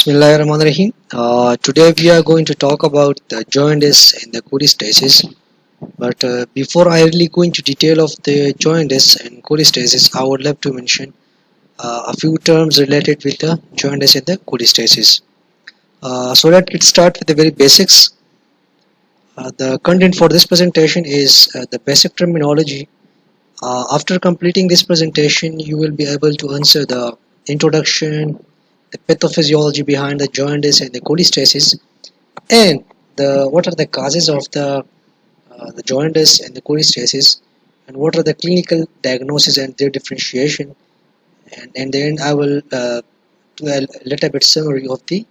Bismillahirrahmanirrahim. Today we are going to talk about the jaundice and the cholestasis. But before I really go into detail of the jaundice and cholestasis, I would love to mention a few terms related with the jaundice and the cholestasis. So let's start with the very basics. The content for this presentation is the basic terminology. After completing this presentation, you will be able to answer the introduction, the pathophysiology behind the jaundice and the cholestasis, and what are the causes of the jaundice and the cholestasis, and what are the clinical diagnosis and their differentiation, and then I will do a little bit summary of the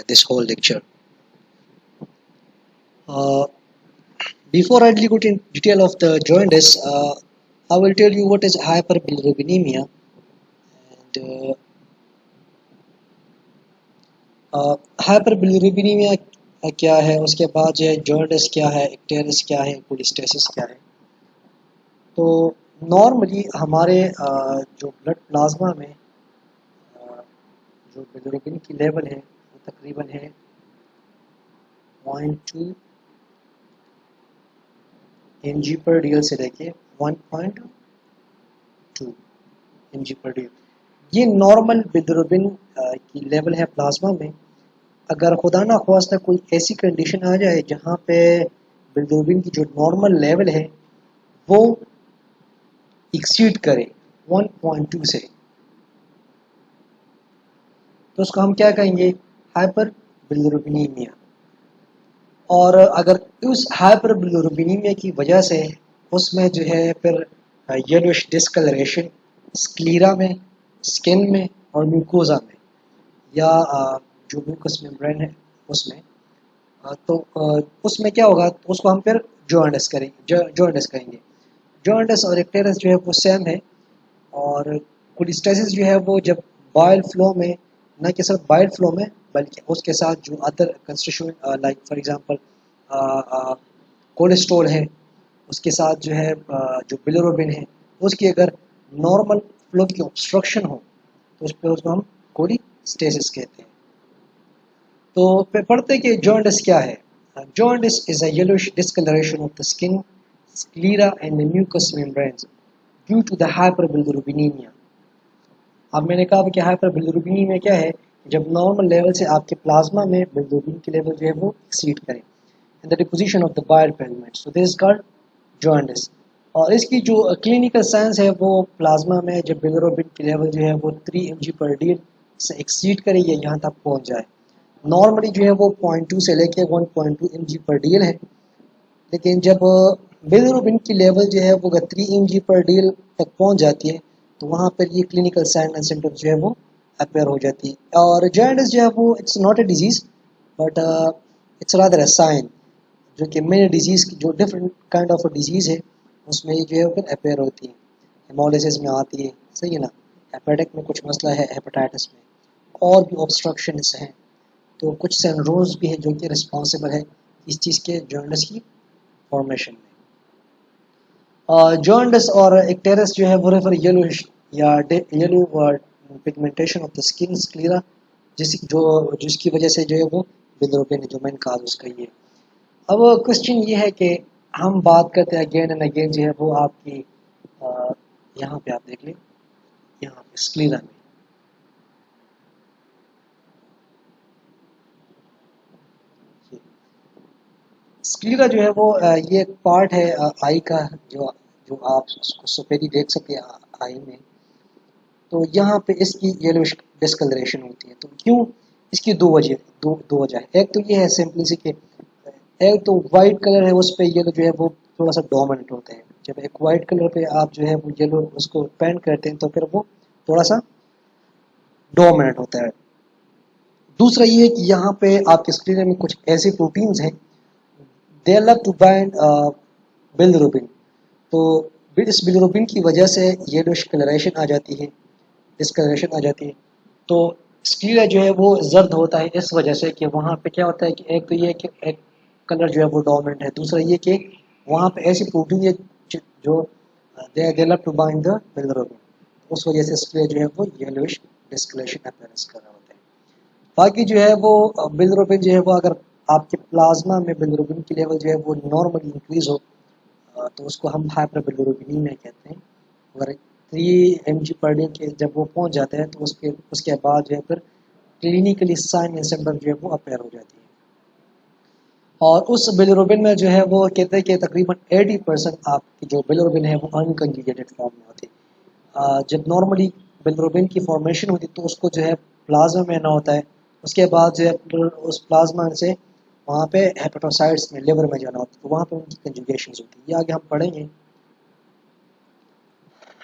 this whole lecture. Uh, Before I go into detail of the jaundice, I will tell you what is hyperbilirubinemia. And हाइपरबिलिरुबिnemia क्या है, उसके बाद जो है jaundice क्या है, इक्टेरिस क्या है, कोलिस्टेसिस क्या है। तो नॉर्मली हमारे जो ब्लड प्लाज्मा में जो बिलिरुबिन की लेवल है वो तकरीबन है 0.2 mg पर डीएल से लेके 1.2 mg पर डीएल। ये नॉर्मल बिलिरुबिन की लेवल है प्लाज्मा में। अगर खुदा ना ख्वास्ता कोई ऐसी कंडीशन आ जाए जहाँ पे बिलिरुबिन की जो नॉर्मल लेवल है वो एक्सीड करे 1.2 से, तो उसको हम क्या कहेंगे, हाइपर बिलिरुबिनीमिया। और अगर उस हाइपर बिलिरुबिनीमिया की वजह से उसमें जो है फिर येलोइश डिस्कलरेशन स्क्लीरा में, स्किन में और म्यूकोजा में, या जो म्यूकस मेम्ब्रेन है उसमें, उसमें क्या होगा, तो उसको हम फिर जॉन्डिस करेंगे। जॉन्डिस और इक्टेरिस जो है वो सेम है। और कोलिस्टेसिस जो है वो जब बाइल फ्लो में, न कि सिर्फ बाइल फ्लो में बल्कि उसके साथ जो other constituent like for example cholesterol है, उसके साथ जो है जो बिलिरुबिन है, उसकी अगर नॉर्मल फ्लो की ऑब्स्ट्रक्शन हो तो उस पर उसको हम कोलिस्टेसिस कहते हैं। तो पे पढ़ते कि जॉन्डिस क्या है। Jaundice is a yellowish discolouration of the skin, sclera and the mucous membranes due to the hyperbilirubinemia. अब मैंने कहा कि हाइपरबिलिरुबिनीमिया क्या है, जब नॉर्मल लेवल से आपके प्लाज्मा में बिलिरुबिन की लेवल जो है वो एक्सीड करे in the deposition of the bile filament, so this is called jaundice. और इसकी जो क्लिनिकल साइंस है वो प्लाज्मा में जब बिलिरुबिन की लेवल जो है वो 3 mg पर डीएल से एक्सीड करे या यहाँ तक पहुँच जाए। नॉर्मली जो है वो 0.2 से लेके 1.2 mg पर डीएल है, लेकिन जब बिलिरुबिन की लेवल जो है वो 3 mg पर डीएल तक पहुँच जाती है तो वहाँ पर ये क्लिनिकल साइन एंड सिम्टम्स जो है वो अपेयर हो जाती है। और जॉन्डिस जो है वो it's not a disease but it's rather a sign, जो कि मेन डिजीज़ की जो डिफरेंट काइंड ऑफ डिजीज़ है उसमें ये जो है फिर अपेयर होती है। हेमोलिसिस में आती है, सही है ना, हेपेटिक में कुछ मसला है, हेपेटाइटिस में, और भी ऑब्स्ट्रक्शंस हैं। तो कुछ सिंड्रोम्स भी हैं जो कि रिस्पॉन्सिबल है इस चीज़ के जॉन्डिस की फॉर्मेशन में। जॉन्डिस और इक्टेरिस जो है वो रेफर येलो या yellow pigmentation of the skin sclera, जिसकी वजह से जो है वो बिलिरुबिन जो मेन काज उसका ये। अब क्वेश्चन ये है कि हम बात करते हैं अगेन एंड अगेन जो है वो आपकी यहाँ पे आप देख लें, यहाँ पे स्क्लीरा में स्क्लीरा जो है वो ये एक पार्ट है आई का, जो जो आप उसको सफेदी देख सकते हैं आई में। तो यहाँ पे इसकी येलोइश डिस्कलरेशन होती है। तो क्यों, इसकी दो वजह है। एक तो ये है सिंपली सी कि एक तो वाइट कलर है उस पर येलो जो है वो थोड़ा सा डोमिनेंट होता है। जब एक वाइट कलर पे आप जो है वो येलो उसको पेंट करते हैं तो फिर वो थोड़ा सा डोमिनेंट होता है। दूसरा ये है कि यहाँ पे आपके स्क्रीन में कुछ ऐसे प्रोटीन्स हैं, they love to bind bilirubin. तो इस बिलिरुबिन की वजह से येलोइश कलरेशन आ जाती है, डिस्कलरेशन आ जाती है। तो स्क्लीरा जो है वो जर्द होता है इस वजह से कि वहाँ पे क्या होता है कि एक तो ये कि एक कलर जो है वो डोमिनेंट है, दूसरा ये कि वहाँ पे ऐसी प्रोटीन है जो they love to bind the bilirubin, उस वजह से स्क्लीरा जो है वो येलोइश डिस्कलरेशन अपीयरेंस कर रहा होता है। बाकी जो है वो बिलिरुबिन जो है वो अगर आपके प्लाज्मा में बिलिरुबिन की लेवल जो है वो नॉर्मली इंक्रीज हो तो उसको हम हाइपर बिलिरुबिनीमिया कहते हैं। अगर 3 mg/day के जब वो पहुंच जाते हैं तो उसके बाद जो है फिर क्लिनिकली साइन एंड सिम्टम जो है वो अपेयर हो जाती है। और उस बिलिरुबिन में जो है वो कहते हैं कि तकरीबन 80% आपकी जो बिलिरुबिन है वो अनकंजुगेटेड फॉर्म में होती है। जब नॉर्मली बिलिरुबिन की फॉर्मेशन होती है तो उसको जो है प्लाज्मा में ना होता है, उसके बाद जो है फिर उस प्लाज्मा से वहाँ पे हेपेटोसाइट्स में लिवर में जाना होता है, तो वहाँ पे उनकी कंजुगेशन होती है। ये आगे हम पढ़ेंगे।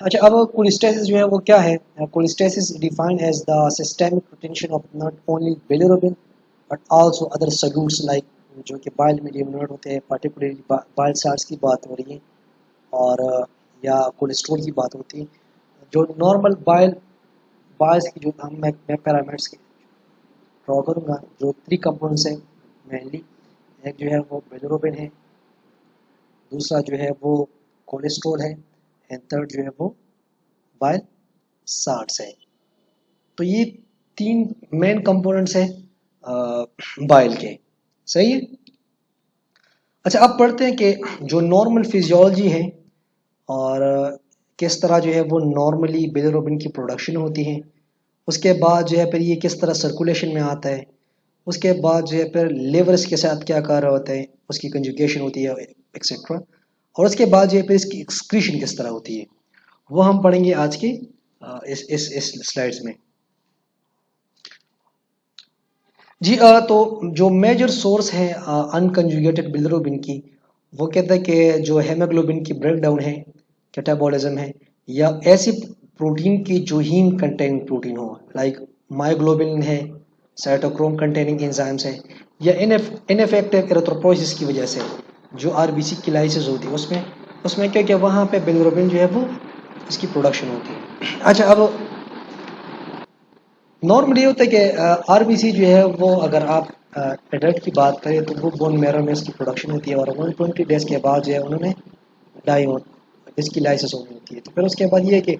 अच्छा, अब कोलेस्टेसिस जो है वो क्या है? Cholestasis defined as the systemic retention of not only bilirubin but also other solutes like, जो कि बाइल में डिमोनेट होते हैं, पर्टिकुलरली बाइल साल्ट्स की बात हो रही है और या कोलेस्ट्रॉल की बात होती है। जो नॉर्मल बाइल्स की जो मैं पैरामीटर्स की ड्रॉ करूँगा, जो 3 कंपोनेंट्स हैं मेनली, एक जो है वो बिलिरुबिन है, दूसरा जो है वो कोलेस्ट्रॉल है एंड थर्ड जो है वो बाइल साल्ट्स है। तो ये 3 मेन कंपोनेंट्स हैं बाइल के। सही है। अच्छा, अब पढ़ते हैं कि जो नॉर्मल फिजियोलॉजी है और किस तरह जो है वो नॉर्मली बिलिरुबिन की प्रोडक्शन होती है, उसके बाद जो है फिर ये किस तरह सर्कुलेशन में आता है, उसके बाद जो है फिर लिवर्स के साथ क्या कार्य होता है, उसकी कंजुगेशन होती है एक्सेट्रा, और उसके बाद जो है फिर इसकी एक्सक्रीशन किस तरह होती है, वो हम पढ़ेंगे आज की इस स्लाइड्स में। जी तो जो मेजर सोर्स है अनकंजुगेटेड बिलिरुबिन की, वो कहता है कि जो हेमोग्लोबिन की ब्रेकडाउन है, कैटाबॉलिज्म है, या ऐसी प्रोटीन की जो हीम कंटेनिंग प्रोटीन हो, लाइक मायोग्लोबिन है, साइटोक्रोम कंटेनिंग एंजाइम्स है, या इनफेक्टिव एरिथ्रोपोइसिस की वजह से जो आरबीसी की लाइसिस होती है, उसमें उसमें क्या क्या वहाँ पे बिलिरुबिन जो है वो इसकी प्रोडक्शन होती है। अच्छा, अब नॉर्मली होता है कि आरबीसी जो है वो अगर आप एडल्ट की बात करें तो वो बोन मैरो में इसकी प्रोडक्शन होती है और 120 डेज के बाद जो है उन्होंने डाई हो इसकी लाइसिस होनी होती है। तो फिर उसके बाद ये है कि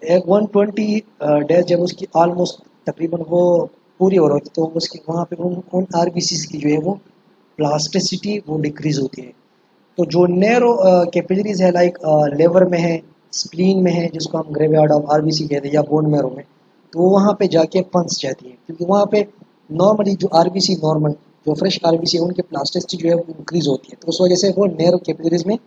एक 120 डेज जब उसकी ऑलमोस्ट तकरीबन वो पूरी हो रही होती है तो उसकी वहाँ पे उन आरबीसी की जो है वो प्लास्टिसिटी वो डिक्रीज होती है। तो जो नैरो कैपिलरीज है, लाइक लेवर में है, स्प्लीन में है, जिसको हम ग्रेवयार्ड ऑफ आरबीसी कहते हैं, या बोन मैरो में, तो वो वहाँ पे जाके फंस जाती है, क्योंकि वहाँ पे नॉर्मली जो आरबीसी नॉर्मल जो फ्रेश आरबीसी है उनके प्लास्टिसिटी जो है वो इंक्रीज होती है, तो उस वजह से वो नैरो कैपिलरीज में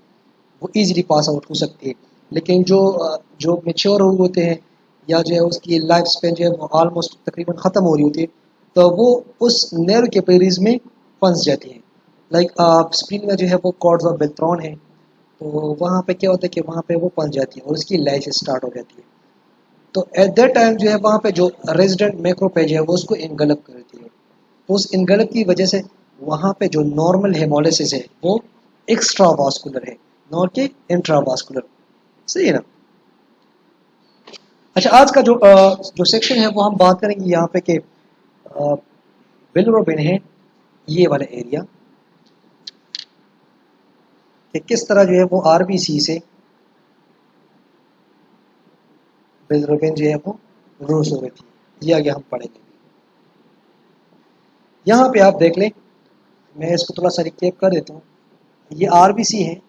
वो इजीली पास आउट हो सकती है। लेकिन जो मेच्योर हो होते हैं या जो है उसकी लाइफ स्पेन जो है वो ऑलमोस्ट तकरीबन ख़त्म हो रही होती है, तो वो उस नैरो कैपिलरीज में फंस जाती है। लाइक स्प्लिन में जो है वो कॉर्ड्स ऑफ बेल्ट्रॉन है, तो वहाँ पे क्या होता है कि वहाँ पे वो फंस जाती है और उसकी लाइफ स्टार्ट हो जाती है। तो एट दैट टाइम जो है वहाँ पे जो रेजिडेंट मैक्रोपेज है वो उसको इनगल्प करती है। तो उस इनगल्प की वजह से वहाँ पे जो नॉर्मल हेमोलिसिस है वो एक्स्ट्रा वास्कुलर है, नॉट कि इंट्रा वास्कुलर। सही है ना। अच्छा, आज का जो सेक्शन है वो हम बात करेंगे यहाँ पे कि बिलिरुबिन है, ये वाला एरिया, कि किस तरह जो है वो आरबीसी से बिलिरुबिन जो है वो रोज हो रही थी। ये आगे हम पढ़ेंगे। यहाँ पे आप देख लें, मैं इसको थोड़ा सा रिकेप कर देता हूँ। ये आरबीसी है,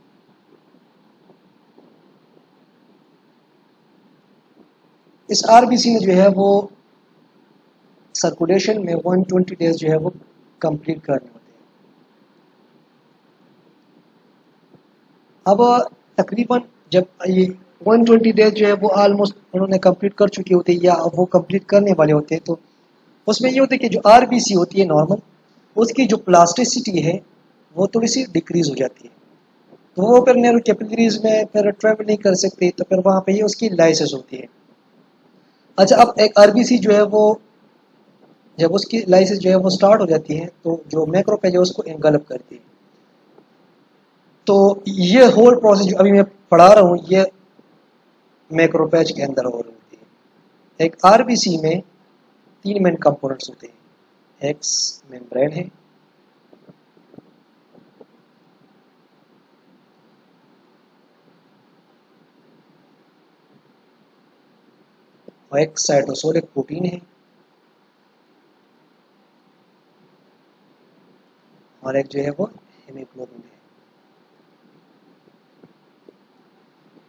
इस आरबीसी में जो है वो सर्कुलेशन में 120 डेज जो है वो कंप्लीट करने होते हैं। अब तकरीबन जब ये 120 डेज जो है वो ऑलमोस्ट उन्होंने कंप्लीट कर चुके होते हैं या वो कंप्लीट करने वाले होते हैं, तो उसमें ये होता है कि जो आरबीसी होती है नॉर्मल, उसकी जो प्लास्टिसिटी है वो थोड़ी सी डिक्रीज हो जाती है, तो वो फिर नैरो कैपिलरीज में फिर ट्रेवल नहीं कर सकती, तो फिर वहाँ पे ही उसकी लाइसिस होती है। अच्छा, अब एक आरबीसी जो है वो जब उसकी लाइसिस जो है वो स्टार्ट हो जाती है तो जो मैक्रोफेज है उसको एनगल्प करती है। तो ये होल प्रोसेस जो अभी मैं पढ़ा रहा हूँ ये मैक्रोफेज के अंदर हो रही होती है। एक आरबीसी में 3 मेन कंपोनेंट्स होते हैं, एक्स मेम्ब्रेन है, और एक साइटोसोल एक प्रोटीन है, और एक जो है वो हीमोग्लोबिन है।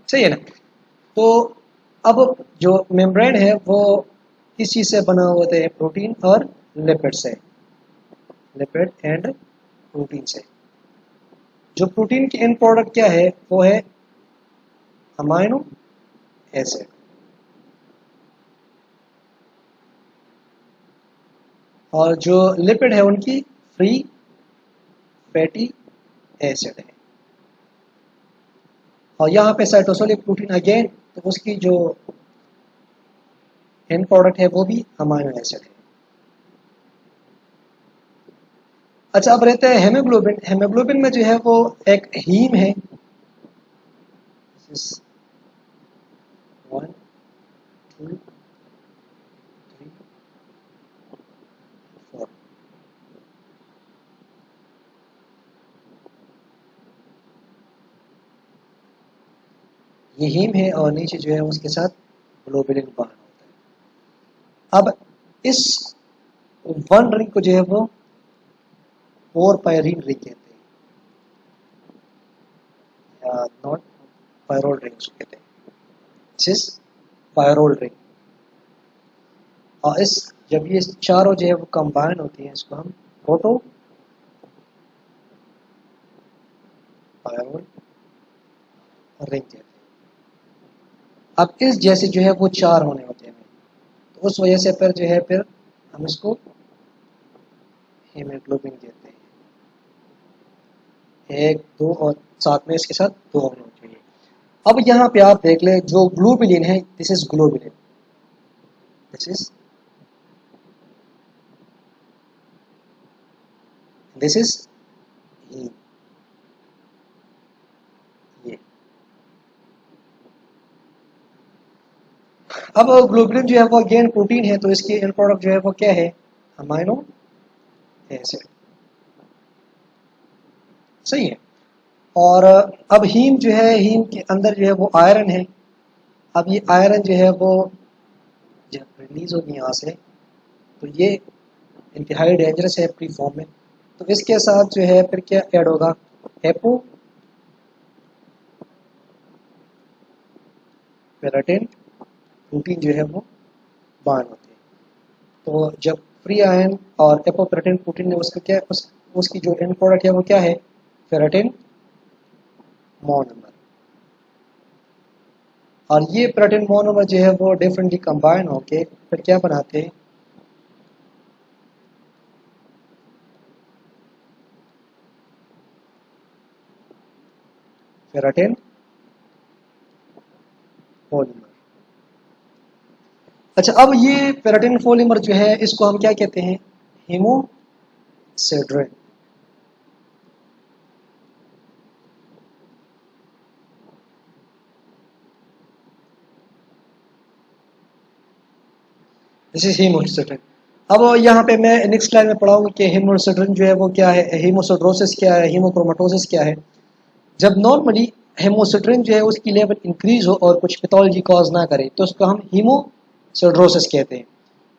सही है ना। तो अब जो मेम्ब्रेन है वो किस चीज़ से बना हुआ होता है, प्रोटीन और लिपिड से, लिपिड एंड प्रोटीन से। जो प्रोटीन की एंड प्रोडक्ट क्या है वो है अमाइनो एसिड, और जो लिपिड है उनकी फ्री फैटी एसिड है। और यहाँ पे साइटोसोलिक प्रोटीन अगेन, तो उसकी जो एंड प्रोडक्ट है वो भी अमाइनो एसिड है। अच्छा, अब रहते हैं हेमोग्लोबिन। हेमोग्लोबिन में जो है वो एक हीम है, 1 2 3 4, ये हीम है और नीचे जो है उसके साथ ग्लोबुलिन बांड होता है। अब इस वन रिंग को जो है वो फोर पायरीन रिंग कहते हैं, या नॉट पायरोल रिंग कहते हैं, दिस इज पायरोल रिंग। और इस जब ये चारों जो है वो कंबाइन होती हैं इसको हम प्रोटो पायरोल रिंग कहते हैं। अब इस जैसे जो है वो चार होने होते हैं, तो उस वजह से फिर जो है फिर हम इसको हीमोग्लोबिन कहते हैं। एक दो और साथ में इसके साथ दो होने चाहिए। अब यहाँ पे आप देख ले, जो ग्लोबुलिन है, this is globulin, this is heme, ये। अब ग्लोबुलिन जो है वो अगेन प्रोटीन है, तो इसकी एंड प्रोडक्ट जो है वो क्या है, अमाइनो एसिड। सही है। और अब हीम जो है, हीम के अंदर जो है वो आयरन है। अब ये आयरन जो है वो जब रिलीज होगी यहाँ से, तो ये इंतहाई डेंजरस है फ्री फॉर्म में। तो इसके साथ जो है फिर क्या ऐड होगा, एपो पेराटिन प्रोटीन जो है वो बांड होते हैं। तो जब फ्री आयन और एपोपेराटिन प्रोटीन ने उसका क्या उसकी जो एंड प्रोडक्ट है वो क्या है, फेराटिन मोनोमर। और ये पेराटिन मोनोमर जो है वो डिफरेंटली कंबाइन होके फिर क्या बनाते हैं, फेराटिन पॉलीमर। अच्छा, अब ये पेराटिन पॉलीमर जो है इसको हम क्या कहते हैं, हीमोसिड्रिन। This is haemosiderin. अब यहाँ पे मैं नेक्स्ट लाइन में पढ़ाऊंगा कि हीमोसिड्रिन जो है वो क्या है, हीमोसिड्रोसिस क्या है, हीमोक्रोमेटोसिस क्या है। जब नॉर्मली हेमोसिड्रिन जो है उसकी लेवल इंक्रीज हो और कुछ पैथोलॉजी कॉज ना करे तो उसको हम हीमोसिड्रोसिस कहते हैं।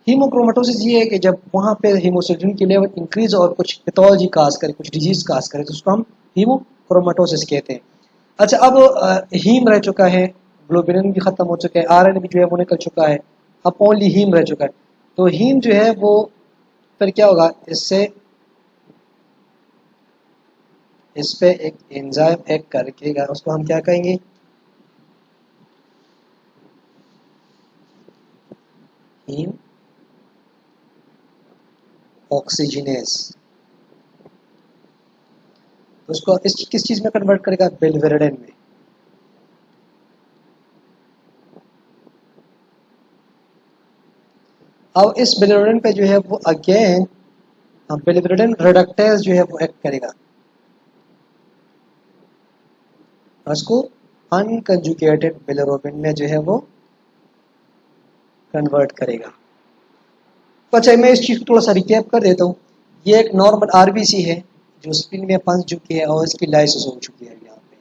हीमोक्रोमेटोसिस ये है कि जब वहाँ पे हीमोसिड्रिन की लेवल इंक्रीज और कुछ पैथोलॉजी काज करे, कुछ डिजीज काज करे, तो उसको हम हीमोक्रोमेटोसिस कहते हैं। अच्छा, अब हीम रह चुका है, ग्लोबुलिन भी खत्म हो चुका है, आयरन भी जो है वो निकल चुका है, अब ओनली हीम रह चुका है। तो हीम जो है वो फिर क्या होगा, इससे इस पे एक एंजाइम एक्ट करके उसको हम क्या कहेंगे, हीम ऑक्सीजनेस। तो उसको इस किस चीज में कन्वर्ट करेगा, बिलिरुबिन में। अब इस बिलिरुबिन पे जो है वो अगेन बिलिरुबिन रिडक्टेज जो है वो एक्ट करेगा, उसको अनकंजुगेटेड बिलिरुबिन में जो है वो कन्वर्ट करेगा। तो अच्छा, मैं इस चीज को थोड़ा सा रिकैप कर देता हूँ। ये एक नॉर्मल आरबीसी है जो स्पिन में फंस चुकी है और इसकी लाइसिस हो चुकी है यहाँ पे।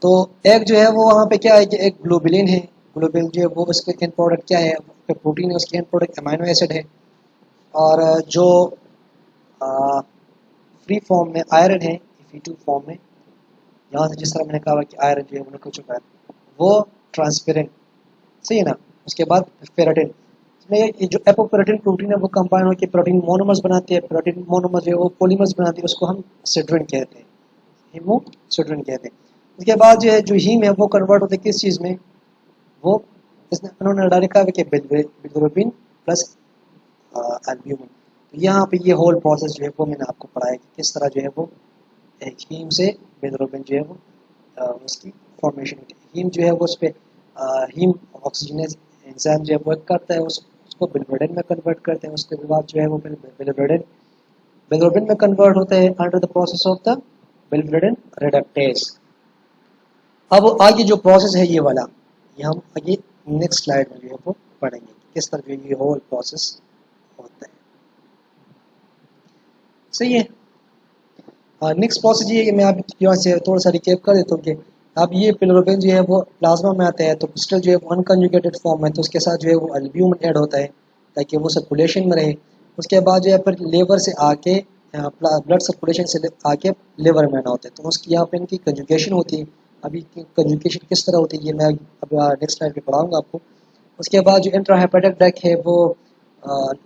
तो एक जो है वो वहाँ पे क्या है कि एक ग्लोबुलिन है, ग्लोबुलिन जो है वो उसके एंड प्रोडक्ट क्या है, प्रोटीन है, उसके एंड प्रोडक्ट अमाइनो एसिड है। और जो फ्री फॉर्म में आयरन है, Fe2 फॉर्म में, यहाँ से जिस तरह मैंने कहा कि आयरन जो है वो निकल चुका है, वो ट्रांसपेरेंट, सही है ना। उसके बाद फेराटिन, इसमें ये जो एपोपेराटिन प्रोटीन है वो कंबाइन होकर प्रोटीन मोनोमर्स बनाते हैं, प्रोटीन मोनोमर्स जो है वो पॉलीमर्स बनाते हैं, उसको हम सिट्रिन कहते हैं, हीमोसिट्रिन कहते हैं। उसके बाद जो है जो हीम है वो कन्वर्ट होते हैं किस चीज़ में, वो इसने उन्होंने डाल रखा है कि बिलिरुबिन प्लस एल्ब्यूमिन। तो यहाँ पे ये होल प्रोसेस जो है वो मैंने आपको पढ़ाया कि किस तरह जो है वो हीम से बिलिरुबिन जो है वो उसकी फॉर्मेशन होती है। हीम जो है वो उस पर हीम ऑक्सीजनेज एंजाइम जो है वर्क करता है, उसको बिलिरुबिन में कन्वर्ट करते हैं। उसके बाद जो है वो बिलिरुबिन में कन्वर्ट होता है under the process of the bilirubin reductase. अब आगे जो प्रोसेस है ये वाला, ये हम आगे नेक्स्ट स्लाइड में जो है वो पढ़ेंगे किस तरह जो ये होल प्रोसेस होता है, सही है। नेक्स्ट प्रोसेस ये है कि मैं आप यहाँ से थोड़ा सा रिकेप कर देता हूँ कि अब ये बिलिरुबिन जो है वो प्लाज्मा में आता है तो क्रिस्टल जो है वो अनकंजुगेटेड फॉर्म में, तो उसके साथ जो है वो एल्ब्यूमिन ऐड होता है ताकि वो सर्कुलेशन में रहे। उसके बाद जो है फिर लेवर से आके ब्लड सर्कुलेशन से आके लेवर में आना होता है, तो उसकी यहाँ पे इनकी कंजुगेशन होती है। अभी कंजुगेशन किस तरह होती है ये मैं अब नेक्स्ट स्लाइड पे पढ़ाऊँगा आपको। उसके बाद जो इंट्राहेपेटिक डक्ट है वो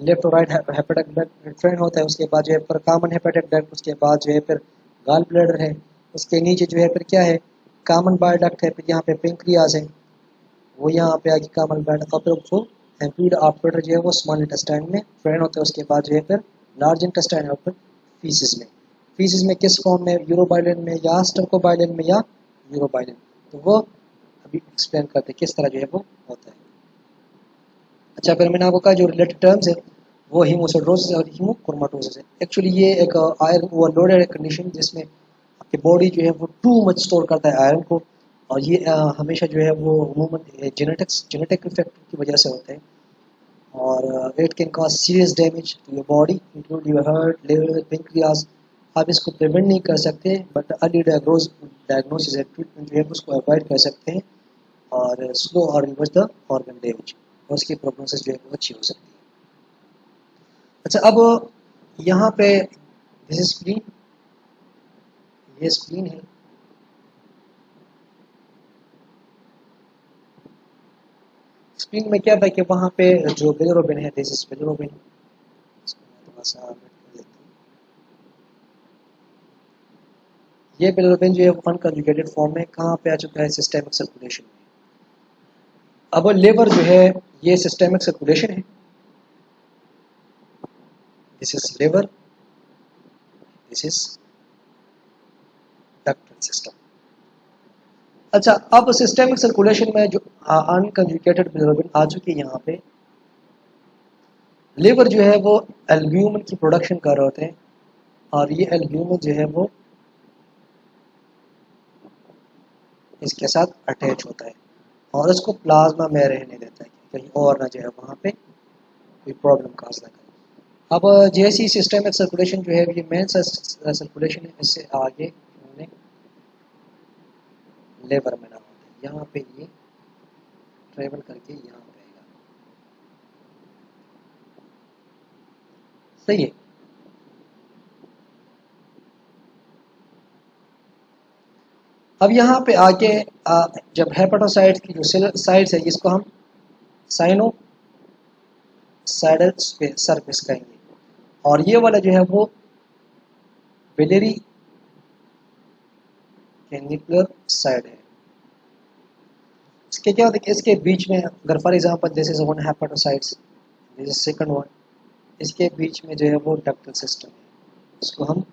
लेफ्ट और राइट हेपेटिक डक्ट ट्रेन होता है। उसके बाद जो है फिर कॉमन हेपेटिक डक्ट, उसके बाद जो है फिर गाल ब्लैडर है, उसके नीचे जो है फिर क्या है कॉमन बाइल डक्ट है, फिर यहाँ पे पेंक्रियाज है, वो यहाँ पे आगे कॉमन बाइल और फिर वो एम्पीड ऑपरेटर जो है वो स्मॉल इंटेस्टाइन में ट्रेन होता है। उसके बाद जो है फिर लार्ज इंटेस्टाइन और फिर फीसिस में किस फॉर्म में, यूरोबाइलिन में या स्टर्कोबाइलिन में या यूरोबाइलिन, तो वो अभी एक्सप्लेन करते हैं किस तरह जो है वो होता है। अच्छा, फिर मैंने आपको कहा जो रिलेटेड टर्म्स है वो हीमोसिडरोसिस और हीमोक्रोमाटोसिस है। एक्चुअली ये एक आयरन ओवरलोडेड कंडीशन जिसमें आपकी बॉडी जो है वो टू मच स्टोर करता है आयरन को, और ये हमेशा जो है वो अमूमन जेनेटिक इफेक्ट की वजह से होता है, और it can cause serious damage to your body include your heart, liver, pancreas. आप इसको प्रिवेंट नहीं कर सकते but early diagnosis and treatment जो है उसको अवॉइड कर सकते हैं और स्लो और रिवर्स द ऑर्गन डैमेज, और उसकी प्रोग्नोसिस जो है वो अच्छी हो सकती है। अच्छा, अब यहाँ पे दिस इज स्प्लीन, ये स्प्लीन है। स्प्लीन में क्या था कि वहाँ पे जो बिलिरुबिन है, दिस इज बिलिरुबिन, थोड़ा सा कर देता हूँ। ये बिलिरुबिन जो है अनकंजुगेटेड फॉर्म में कहाँ पे आ चुका है, सिस्टेमिक सर्कुलेशन में। अब लेवर जो है ये सिस्टेमिक सर्कुलेशन है, this is liver, this is ductal system. अच्छा, अब सिस्टेमिक सर्कुलेशन में जो अनकंजुगेटेड बिलिरुबिन आ चुकी है यहाँ पे, लेवर जो है वो एल्ब्यूमिन की प्रोडक्शन कर रहे होते हैं, और ये एल्ब्यूमिन जो है वो इसके साथ अटैच होता है और इसको प्लाज्मा में रहने देता है कि कहीं और ना जो है वहाँ पे कोई प्रॉब्लम काज ना करे। अब जैसी सिस्टेमिक सर्कुलेशन जो है ये मेन सर्कुलेशन है, इससे आगे उन्होंने लेवर में ना होता है, यहाँ पे ये ट्रेवल करके यहाँ पे आएगा, सही है। अब यहाँ पे आके जब हेपेटोसाइट्स की जो साइड्स है इसको हम साइनो सैडल सरफेस कहेंगे, और ये वाला जो है वो बिलियरी कैनिकुलर साइड है। इसके क्या होता है कि इसके बीच में अगर for example this is one hepatocytes, this is second one, इसके बीच में जो है वो डक्टल सिस्टम है, इसको हम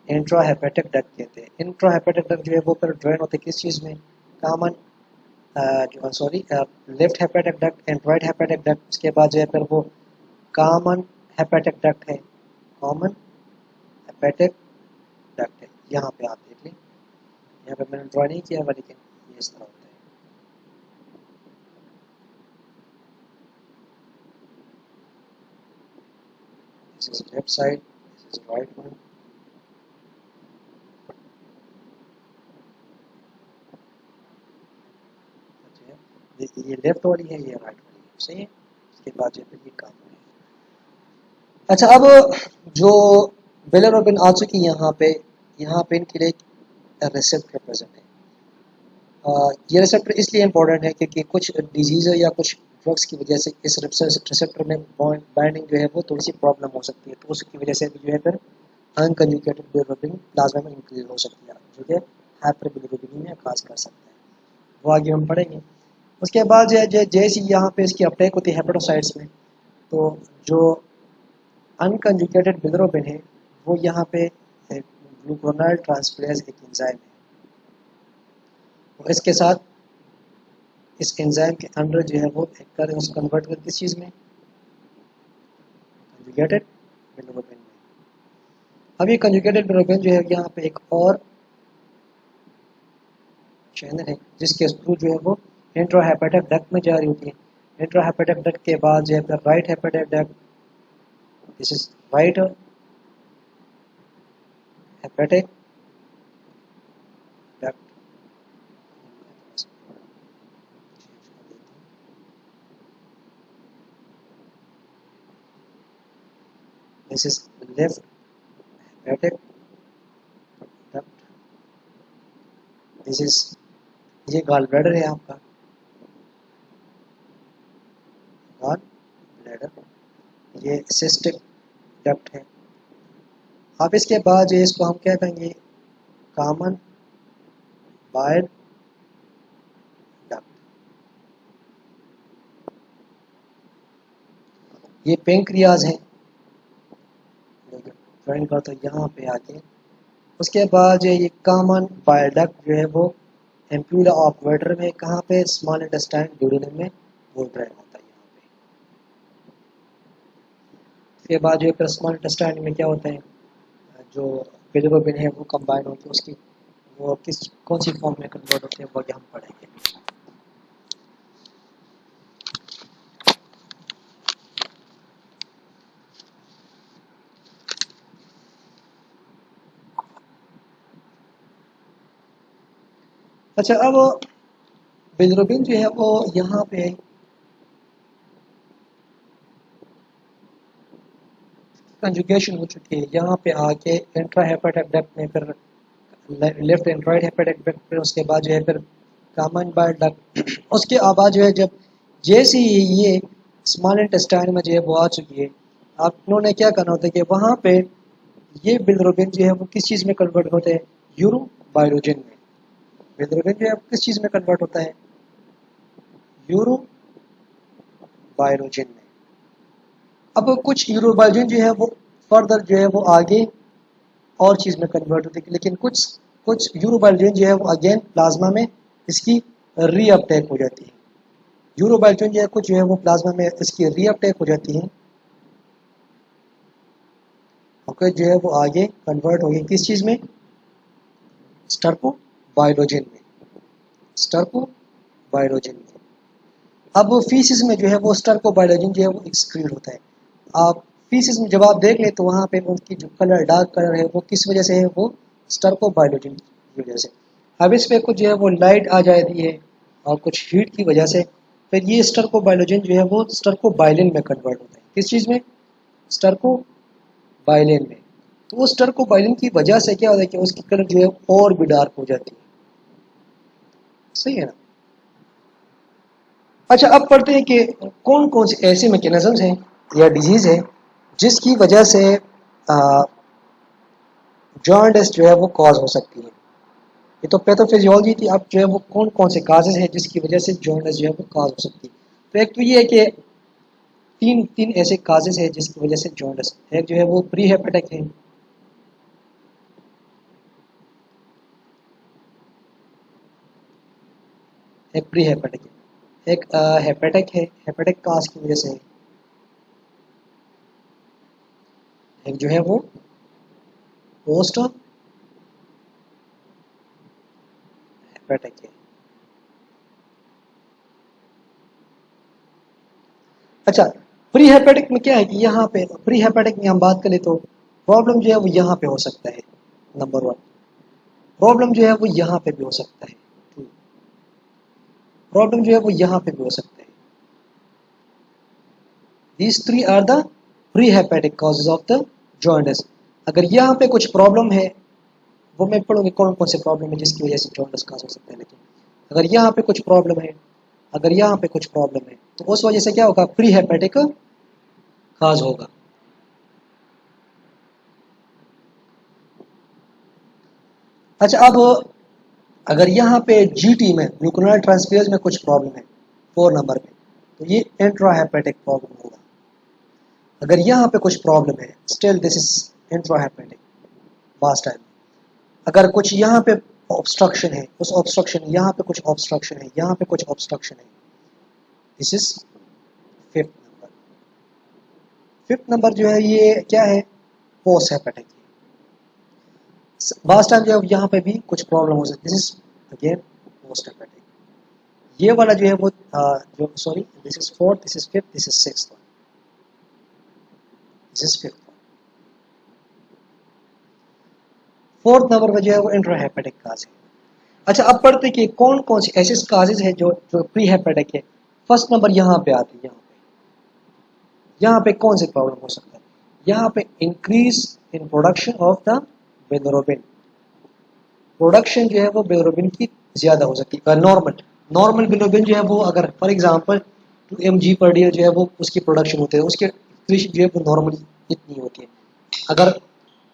इंट्राहेपेटिक डक्ट कहते हैं। इंट्राहेपेटिक डक्ट जो है वो फिर ड्रेन होते हैं किस चीज़ में, कॉमन जो sorry left hepatic duct and right hepatic duct. उसके बाद जो है फिर वो कॉमन हेपेटिक डक्ट है, कॉमन हेपेटिक डक्ट है, यहाँ पे आप देख लें, यहाँ पे मैंने ड्रा नहीं किया हुआ लेकिन ये इस तरह होता है। This is left side, this is right one. ये लेफ्ट वाली है, ये राइट वाली है, सही है। इसके बाद जो है ये काम है। अच्छा, अब जो बिलिरुबिन आ चुकी यहाँ पे इनके लिए रिसेप्टर प्रेजेंट है। ये रिसेप्टर इसलिए इम्पोर्टेंट है क्योंकि कुछ डिजीज़ या कुछ ड्रग्स की वजह से इस रिसेप्टर में बाइंडिंग जो है वो थोड़ी सी प्रॉब्लम हो सकती है, तो उसकी वजह से भी जो है फिर अनकंजुगेटेड बिलिरुबिन प्लाज्मा में इंक्रीज हो सकती है, जो कि हाइपरबिलिरुबिनीमिया काज कर सकता है। वो आगे हम पढ़ेंगे। उसके बाद जैसे यहाँ पे इसकी अपटेक होती है हेपेटोसाइट्स में, तो जो अनकंजुगेटेड बिलिरुबिन है वो यहाँ पे ग्लूकोनाइल ट्रांसफरेज एक एंजाइम है, और इसके साथ इस एंजाइम के अंदर जो है वो एक कर उसको कन्वर्ट कर किस चीज़ में, कंजुगेटेड बिलिरुबिन में। अब ये कंजुगेटेड बिलिरुबिन जो है यहाँ पे एक और चैनल है जिसके थ्रू जो है वो इंट्राहेपेटिक डक्ट में जारी होती है। इंट्राहेपेटिक डक्ट के बाद जो है फिर right hepatic duct, this is right hepatic duct, this is left hepatic duct, this is ये गॉल ब्लैडर है आपका, गॉल ब्लैडर, ये सिस्टिक डक्ट है। अब इसके बाद जो इसको हम क्या कहेंगे, कॉमन बाइल डक्ट। ये पेंक्रियाज है ज्वाइन करता है यहाँ पे आके। उसके बाद जो ये कॉमन बाइल डक्ट जो है वो एम्प्यूला ऑफ वाटर में कहाँ पे, स्मॉल इंटेस्टाइन ड्यूडेनम में वो ड्राइन होता है यहाँ पे। उसके बाद जो स्मॉल इंटेस्टाइन में क्या होता है, जो बिलिरुबिन है वो कंबाइन होती है, उसकी वो कौन सी फॉर्म में कन्वर्ट होते हैं वो हम पढ़ेंगे। अच्छा, अब बिलिरुबिन जो है वो यहाँ पे कंजुगेशन हो चुकी है, यहाँ पे आके इंट्राहेपेटिक डक्ट में फिर left and right hepatic duct, फिर उसके बाद जो है फिर कॉमन बाइल डक्ट। उसके बाद जो है जब जैसे ही ये स्मॉल इंटेस्टाइन में जो है वो आ चुकी है, आप उन्होंने क्या करना होता है कि वहाँ पे ये बिलिरुबिन जो है वो किस चीज़ में कन्वर्ट होते हैं, यूरोबाइलोजिन में। बिलिरुबिन जो है किस चीज़ में कन्वर्ट होता है, यूरोबाइलोजिन में। अब कुछ यूरोबाइलोजिन जो है वो फर्दर जो है वो आगे और चीज़ में कन्वर्ट होती है, लेकिन कुछ कुछ यूरोबाइलोजिन जो है वो अगेन प्लाज्मा में इसकी रीअपटेक हो जाती है। यूरोबाइलोजिन जो है कुछ जो है वो प्लाज्मा में इसकी रीअपटेक हो जाती है, और जो है वो आगे कन्वर्ट हो गई किस चीज़ में, स्टर्कोबाइलोजिन में, स्टर्कोबाइलोजिन में। अब फीसिस में जो है वो स्टर्कोबाइलोजिन जो है वो एक्सक्रीट होता है। आप फीसिस में जब आप देख लें तो वहाँ पे उनकी जो कलर डार्क कलर है वो किस वजह से है, वो स्टर्कोबाइलोजिन की वजह से। अब इस पे कुछ जो है वो लाइट आ जाती है और कुछ हीट की वजह से फिर ये स्टर्कोबाइलोजिन जो है वो स्टर्कोबाइलिन में कन्वर्ट होता है, किस चीज़ में, स्टर्कोबाइलिन में। तो वो स्टर्कोबाइलिन की वजह से क्या होता है कि उसकी कलर जो है और भी डार्क हो जाती है, सही है ना। अच्छा, अब पढ़ते हैं कि कौन कौन से ऐसे मैकेनिज्म्स हैं या डिजीज़ है जिसकी वजह से जॉन्डिस जो है वो कॉज हो सकती है। ये तो पैथोफिजियोलॉजी थी, अब जो है वो कौन कौन से काजेज हैं जिसकी वजह से जॉन्डिस जो है वो कॉज हो सकती है। तो एक तो ये है कि तीन तीन ऐसे काजेज है जिसकी वजह से जॉन्डिस, एक जो है वो प्री हेपेटिक है, एक प्री हेपेटिक है, एक हेपेटिक है, हेपेटिक काज की वजह से है, एक जो है वो पोस्ट हेपेटिक है। अच्छा, प्री हेपेटिक में क्या है कि यहाँ पे प्री हेपेटिक में हम बात करें तो प्रॉब्लम जो है वो यहाँ पे हो सकता है, नंबर वन। प्रॉब्लम जो है वो यहाँ पे भी हो सकता है, प्रॉब्लम जो है वो यहाँ पे भी हो सकता है। These three are the pre-hepatic causes of the jaundice. अगर यहाँ पे कुछ प्रॉब्लम है, वो मैं पढ़ूंगी कौन कौन से प्रॉब्लम है जिसकी वजह से जॉन्डिस काज हो सकता है। लेकिन अगर यहाँ पे कुछ प्रॉब्लम है, अगर यहाँ पे कुछ प्रॉब्लम है, तो उस वजह से क्या होगा, प्री हेपेटिक काज होगा। अच्छा, अब अगर यहाँ पे जीटी में ग्लूकोनाइल ट्रांसफेरेज में कुछ प्रॉब्लम है 4 नंबर पे, तो ये इंट्रा हेपेटिक प्रॉब्लम होगा। अगर यहाँ पे कुछ प्रॉब्लम है, still this is intra hepatic बास टाइम। अगर कुछ यहाँ पे ऑब्स्ट्रक्शन है, उस ऑब्स्ट्रक्शन, यहाँ पे कुछ ऑब्स्ट्रक्शन है, यहाँ पे कुछ ऑब्स्ट्रक्शन है, this is 5th number. 5th number जो है ये क्या है, पोस्ट हेपेटिक। बास टाइम जो है यहाँ पे भी कुछ प्रॉब्लम हो सकती है, this is again post hepatic. ये वाला जो है वो जो sorry, this is 4th, this is 5th, this is 6th, this is 5th। 4th number पर जो है वो इंट्रा हेपेटिक काज है। अच्छा, अब पढ़ते कि कौन कौन सी ऐसे काजेज है जो जो प्री हेपेटिक है। फर्स्ट नंबर यहाँ पे आती है। यहाँ पे कौन सी प्रॉब्लम हो सकता है, यहाँ पे increase in production of the bilirubin. Production जो है वो बिलिरुबिन की ज्यादा हो सकती है। नॉर्मल नॉर्मल बिलिरुबिन जो है वो अगर for example 2 mg per day जो है वो उसकी प्रोडक्शन होती है, उसकी एक्सक्रीशन जो है वो नॉर्मली इतनी होती है। अगर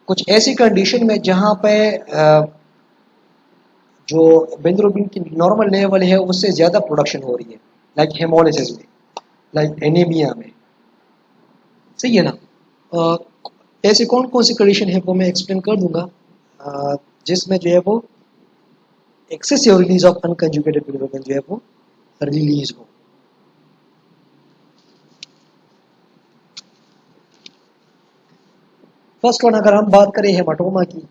कुछ ऐसी कंडीशन में जहाँ पे जो बिलिरुबिन की नॉर्मल लेवल है उससे ज़्यादा प्रोडक्शन हो रही है, लाइक हेमोलिसिस में, लाइक एनीमिया में, सही है ना। अ, ऐसे कौन कौन सी कंडीशन है वो मैं एक्सप्लेन कर दूंगा, जिसमें जो है वो excessive release of unconjugated bilirubin जो है वो रिलीज हो। फर्स्ट वन अगर हम बात करें हेमाटोमा की,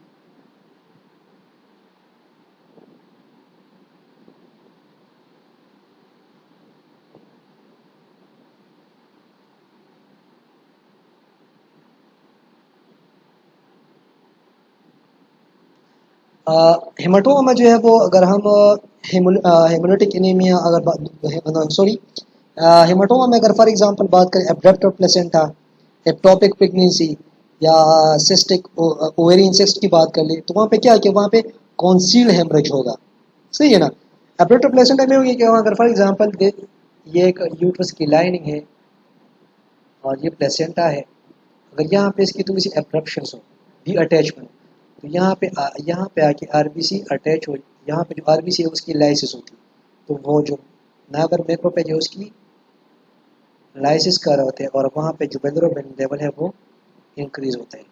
हेमाटोमा में जो है वो अगर हम हेमोलिटिक एनीमिया अगर सॉरी हेमाटोमा में अगर फॉर एग्जांपल बात करें एब्डक्टर प्लेसेंटा, एक्टोपिक प्रेगनेंसी या सिस्टिक ओवेरियन सिस्ट की बात कर ले, तो वहाँ पे क्या है कि वहाँ पे कॉन्सील्ड हेमरेज होगा, सही है ना। एब्डक्टर प्लेसेंटा में होगी कि वहाँ अगर फॉर एग्जांपल ये एक यूट्रस की लाइनिंग है और ये प्लेसेंटा है, अगर यहाँ पे इसकी थोड़ी सी एब्रप्शन हो, डी अटैचमेंट, तो यहाँ पे आके आरबीसी अटैच हो, यहाँ पे जो आरबीसी है उसकी लाइसिस होती है, तो वो जो नागर मैक्रोफेज है उसकी लाइसिस कर रहे होते हैं और वहाँ पे जो बिलिरुबिन लेवल है वो इंक्रीज होता है।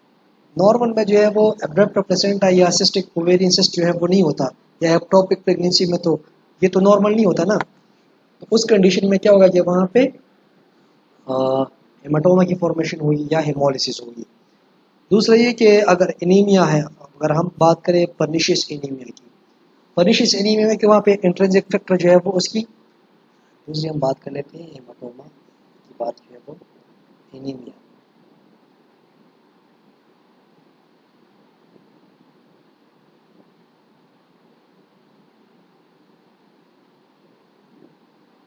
नॉर्मल में जो है वो एब्रप्ट प्लेसेंटा या सिस्टिक ओवेरियन सिस्ट जो है वो नहीं होता, या एक्टोपिक प्रेगनेंसी में तो ये तो नॉर्मल नहीं होता ना। तो उस कंडीशन में क्या होगा कि वहाँ पे हेमाटोमा की फॉर्मेशन हुई या हेमोलिसिस होगी। दूसरा ये कि अगर एनीमिया है, अगर हम बात करें पर्निशियस एनीमिया की, पर्निशियस एनीमिया में कि वहाँ पे इंट्रिंसिक फैक्टर जो है वो उसकी, दूसरी हम बात कर लेते हैं हेमाटोमा की बात जो है वो एनीमिया।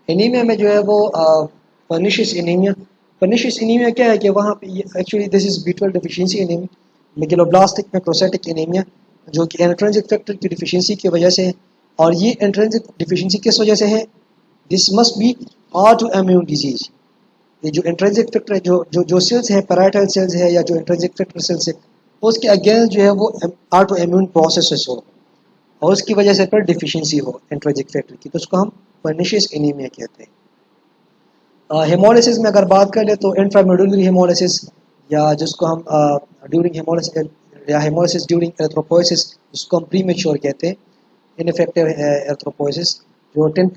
एनीमिया में जो है वो पर्निशियस एनीमिया, पर्निशियस एनीमिया क्या है कि वहाँ पे actually this is B12 deficiency anaemia, megaloblastic macrocytic anaemia, जो कि इंट्रिंसिक फैक्टर की डिफिशियंसी की वजह से है। और ये इंट्रिंसिक डिफिशियंसी किस वजह से है, this must be auto immune disease. ये जो इंट्रिंसिक फैक्टर है, जो सेल्स है, पैराइटल सेल्स है या जो इंट्रिंसिक फैक्टर सेल्स है, उसके अगेंस्ट जो है वो ऑटो इम्यून प्रोसेसेस हो और उसकी वजह से फिर डिफिशियंसी हो इंट्रिंसिक फैक्टर की, तो उसको हम पर्निशियस एनीमिया कहते हैं। हेमोलिसिस में अगर बात कर ले तो इंट्रामेडुलरी हेमोलिसिस, या जिसको हम ड्यूरिंग हेमोलिसिस या हेमोलिसिस ड्यूरिंग एरिथ्रोपोइसिस, जिसको हम प्रीमेच्योर कहते हैं, इनफेक्टिव एरिथ्रोपोइसिस, जो 10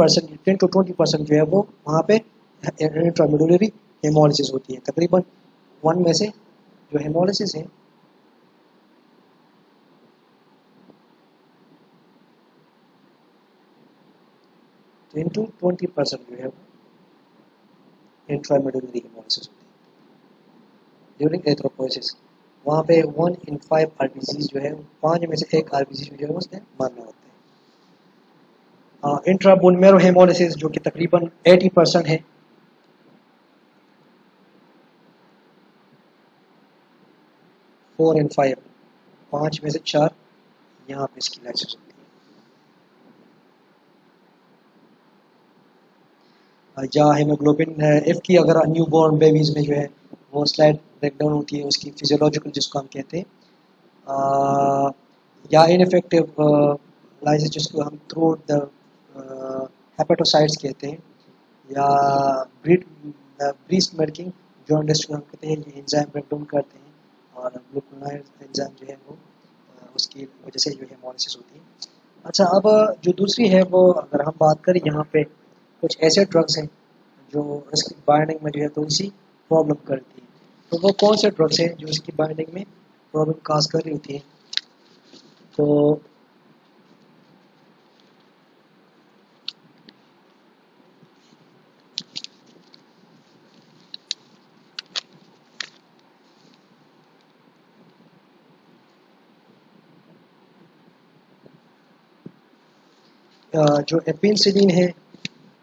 to 20% जो है वो वहाँ पे इंट्रामेडुलरी हेमोलिसिस होती है। तकरीबन 1 में से जो हेमोलिसिस है 10 to 20% जो है इंट्रामेडुलरी हेमोलिसिस होती है ड्यूरिंग एरिथ्रोपोइसिस। वहाँ पे 1 in 5 आरबीसी जो है, 5 में से 1 आरबीसी जो है उसने मारना होता है। इंट्राबोन मेरो हेमोलिसिस जो कि तकरीबन 80% है। 4 and 5, 5 में से 4 यहाँ पे इसकी लाइसेंस होती है। या हेमोग्लोबिन एफ की अगर न्यू बॉर्न बेबीज़ में जो है वो स्लाइड ब्रेकडाउन होती है, उसकी फिजियोलॉजिकल जिसको हम कहते हैं, या इनफेक्टिव लाइसेंस जिसको हम थ्रू द हेपेटोसाइट्स कहते हैं, या ब्रीस्ट मिल्किंग जॉन्डिस को हम कहते हैं, ये एंजाइम ब्रेकडाउन करते हैं और ग्लूकोनाइड एंजाइम जो है वो उसकी वजह से जो है हेमोलिसिस होती है। अच्छा, अब जो दूसरी है वो अगर हम बात करें, यहाँ पे कुछ ऐसे ड्रग्स हैं जो इसकी बाइंडिंग में जो है थोड़ी सी प्रॉब्लम करती है। तो वो कौन से ड्रग्स हैं जो इसकी बाइंडिंग में प्रॉब्लम काज कर रही होती है? तो जो एपिनसिलिन है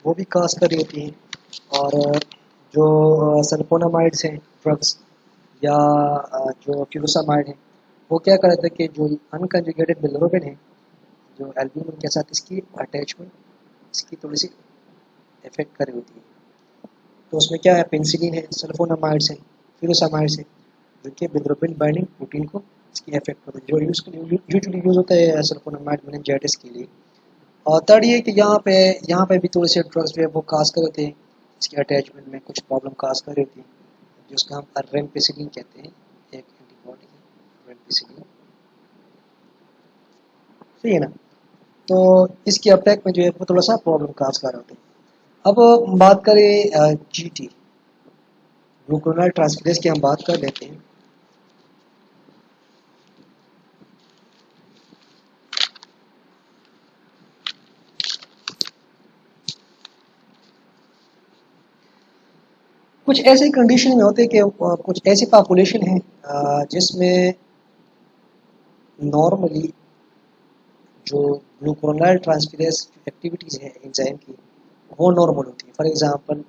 वो भी काज कर रही होती है, और जो सल्फोनामाइड्स हैं ड्रग्स, या जो फ्यूरोसामाइड है, वो क्या कर रहे थे कि जो अनकंजुगेटेड बिलिरुबिन है, जो एल्ब्यूमिन के साथ इसकी अटैचमेंट इसकी थोड़ी सी इफेक्ट कर रही होती है। तो उसमें क्या है, पेनिसिलिन है, सल्फोनामाइड्स हैं, फ्यूरोसामाइड्स हैं, जो कि बिलिरुबिन बाइंडिंग प्रोटीन को इसकी इफेक्ट होता है, जो यूजुअली यूज होता है सल्फोनामाइड मेनिंजाइटिस के लिए। और थर्ड ये कि यहाँ पे भी थोड़े से ड्रग्स जो है वो काज कर होते हैं, इसके अटैचमेंट में कुछ प्रॉब्लम काज कर रही होती है, जिसका हम रेमपेसिलिन कहते हैं, एक एंटीबॉडी है रेमपेसिलिन, सही है ना। तो इसके अपटेक में जो है वो थोड़ा सा प्रॉब्लम काज कर रहे होते हैं। अब बात करें जीटी ग्लूकोनाइड ट्रांसफरेज की हम बात कर लेते हैं। कुछ ऐसे कंडीशन में होते हैं कि कुछ ऐसी पॉपुलेशन है जिसमें नॉर्मली जो ग्लूकोनाइड ट्रांसफरेज एक्टिविटीज़ है एंजाइम की वो नॉर्मल होती है। फॉर एग्जांपल,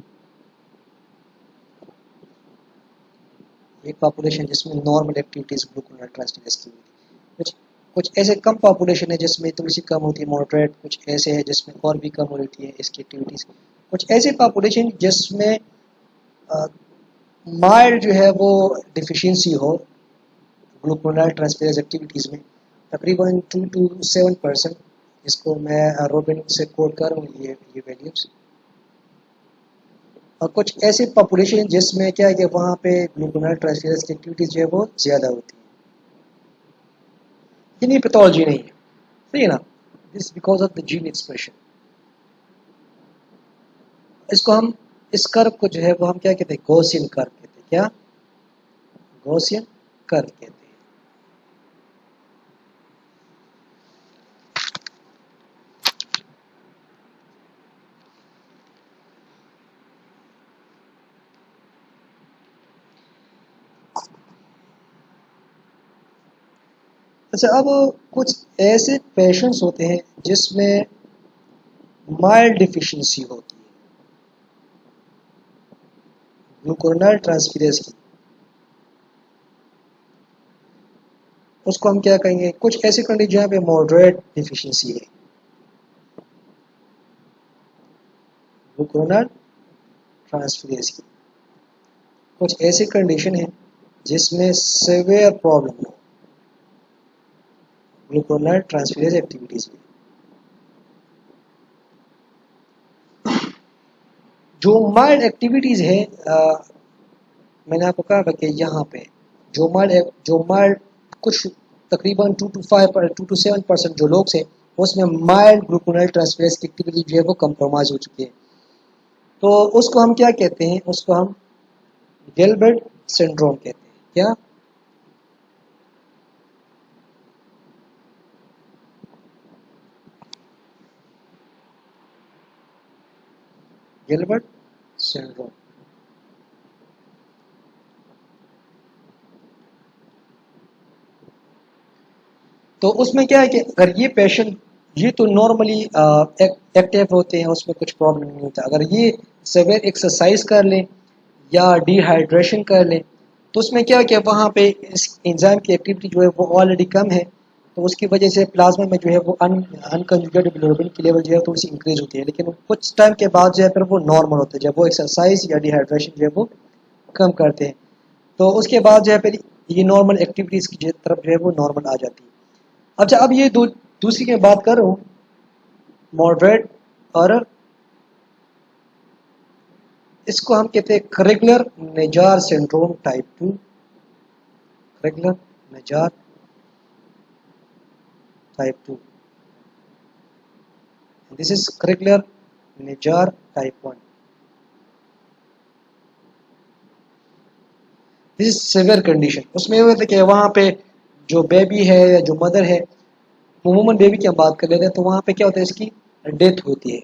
एक पॉपुलेशन जिसमें नॉर्मल एक्टिविटीज़ ग्लूकोनाइड ट्रांसफरेज की होती है, कुछ ऐसे कम पॉपुलेशन है जिसमें थोड़ी सी कम होती है, मॉडरेट, कुछ ऐसे है जिसमें और भी कम होती है इसकी एक्टिविटीज़, कुछ ऐसे पॉपुलेशन जिसमें माइल्ड जो है वो डिफिशियंसी हो ग्लूकोनाइड ट्रांसफरेज एक्टिविटीज़ में, तकरीबन 2 to 7%। इसको मैं रोबिन से कोट कर रहा हूँ ये वैल्यूज़। और कुछ ऐसे पॉपुलेशन जिसमें क्या है कि वहाँ पे ग्लूकोनाइड ट्रांसफरेज की एक्टिविटीज़ जो है वो ज़्यादा होती है, ये नहीं पैथोलॉजी नहीं है, सही है ना, this because of the gene expression. इसको हम इस कर्व को जो है वो हम क्या कहते हैं, गॉसियन कर्व कहते हैं। क्या? गॉसियन कर्व कहते हैं। अच्छा, अब कुछ ऐसे पेशेंट्स होते हैं जिसमें माइल्ड डिफिशियंसी होती है ग्लूकोनाइड ट्रांसफरेज की, उसको हम क्या कहेंगे, कुछ ऐसी कंडीशन जहाँ पे मॉडरेट डिफिशियंसी है ग्लूकोनाइड ट्रांसफरेज की, कुछ ऐसी कंडीशन है जिसमें सेवियर प्रॉब्लम हो ग्लूकोनाइड ट्रांसफरेज एक्टिविटीज में। जो माइल्ड एक्टिविटीज है, मैंने आपको कहा कि यहाँ पे जो माइल्ड कुछ तकरीबन 2 to 7% जो लोग हैं उसमें माइल्ड ग्लूकोनाइड ट्रांसफरेज की एक्टिविटी जो है वो कंप्रोमाइज हो चुकी है। तो उसको हम क्या कहते हैं, उसको हम गिलबर्ट सिंड्रोम कहते हैं। क्या? Gilbert syndrome. तो उसमें क्या है कि अगर ये पेशेंट ये तो नॉर्मली एक्टिव होते हैं, उसमें कुछ प्रॉब्लम नहीं होता। अगर ये सेवियर एक्सरसाइज कर लें या डिहाइड्रेशन कर लें तो उसमें क्या है कि वहाँ पे इस एंजाइम की एक्टिविटी जो है वो ऑलरेडी कम है, तो उसकी वजह से प्लाज्मा में जो है वो अनकंजुगेटेड बिलिरुबिन की लेवल जो है थोड़ी सी इंक्रीज होती है, लेकिन कुछ टाइम के बाद जो है फिर वो नॉर्मल होता है जब वो एक्सरसाइज या डिहाइड्रेशन जो है वो कम करते हैं। तो उसके बाद जो है फिर ये नॉर्मल एक्टिविटीज़ की तरफ जो है वो नॉर्मल आ जाती है। अच्छा, अब ये दूसरी की बात कर रहा हूँ, मॉडरेट, और इसको हम कहते हैं Crigler Najjar syndrome type 2, Crigler Najjar type 2, this is Crigler Najjar type 1। This is severe condition. उसमें ये होता है कि वहाँ पे जो बेबी है या जो मदर है, अमूमन बेबी की हम बात कर लेते हैं, तो वहाँ पे क्या होता है, इसकी डेथ होती है।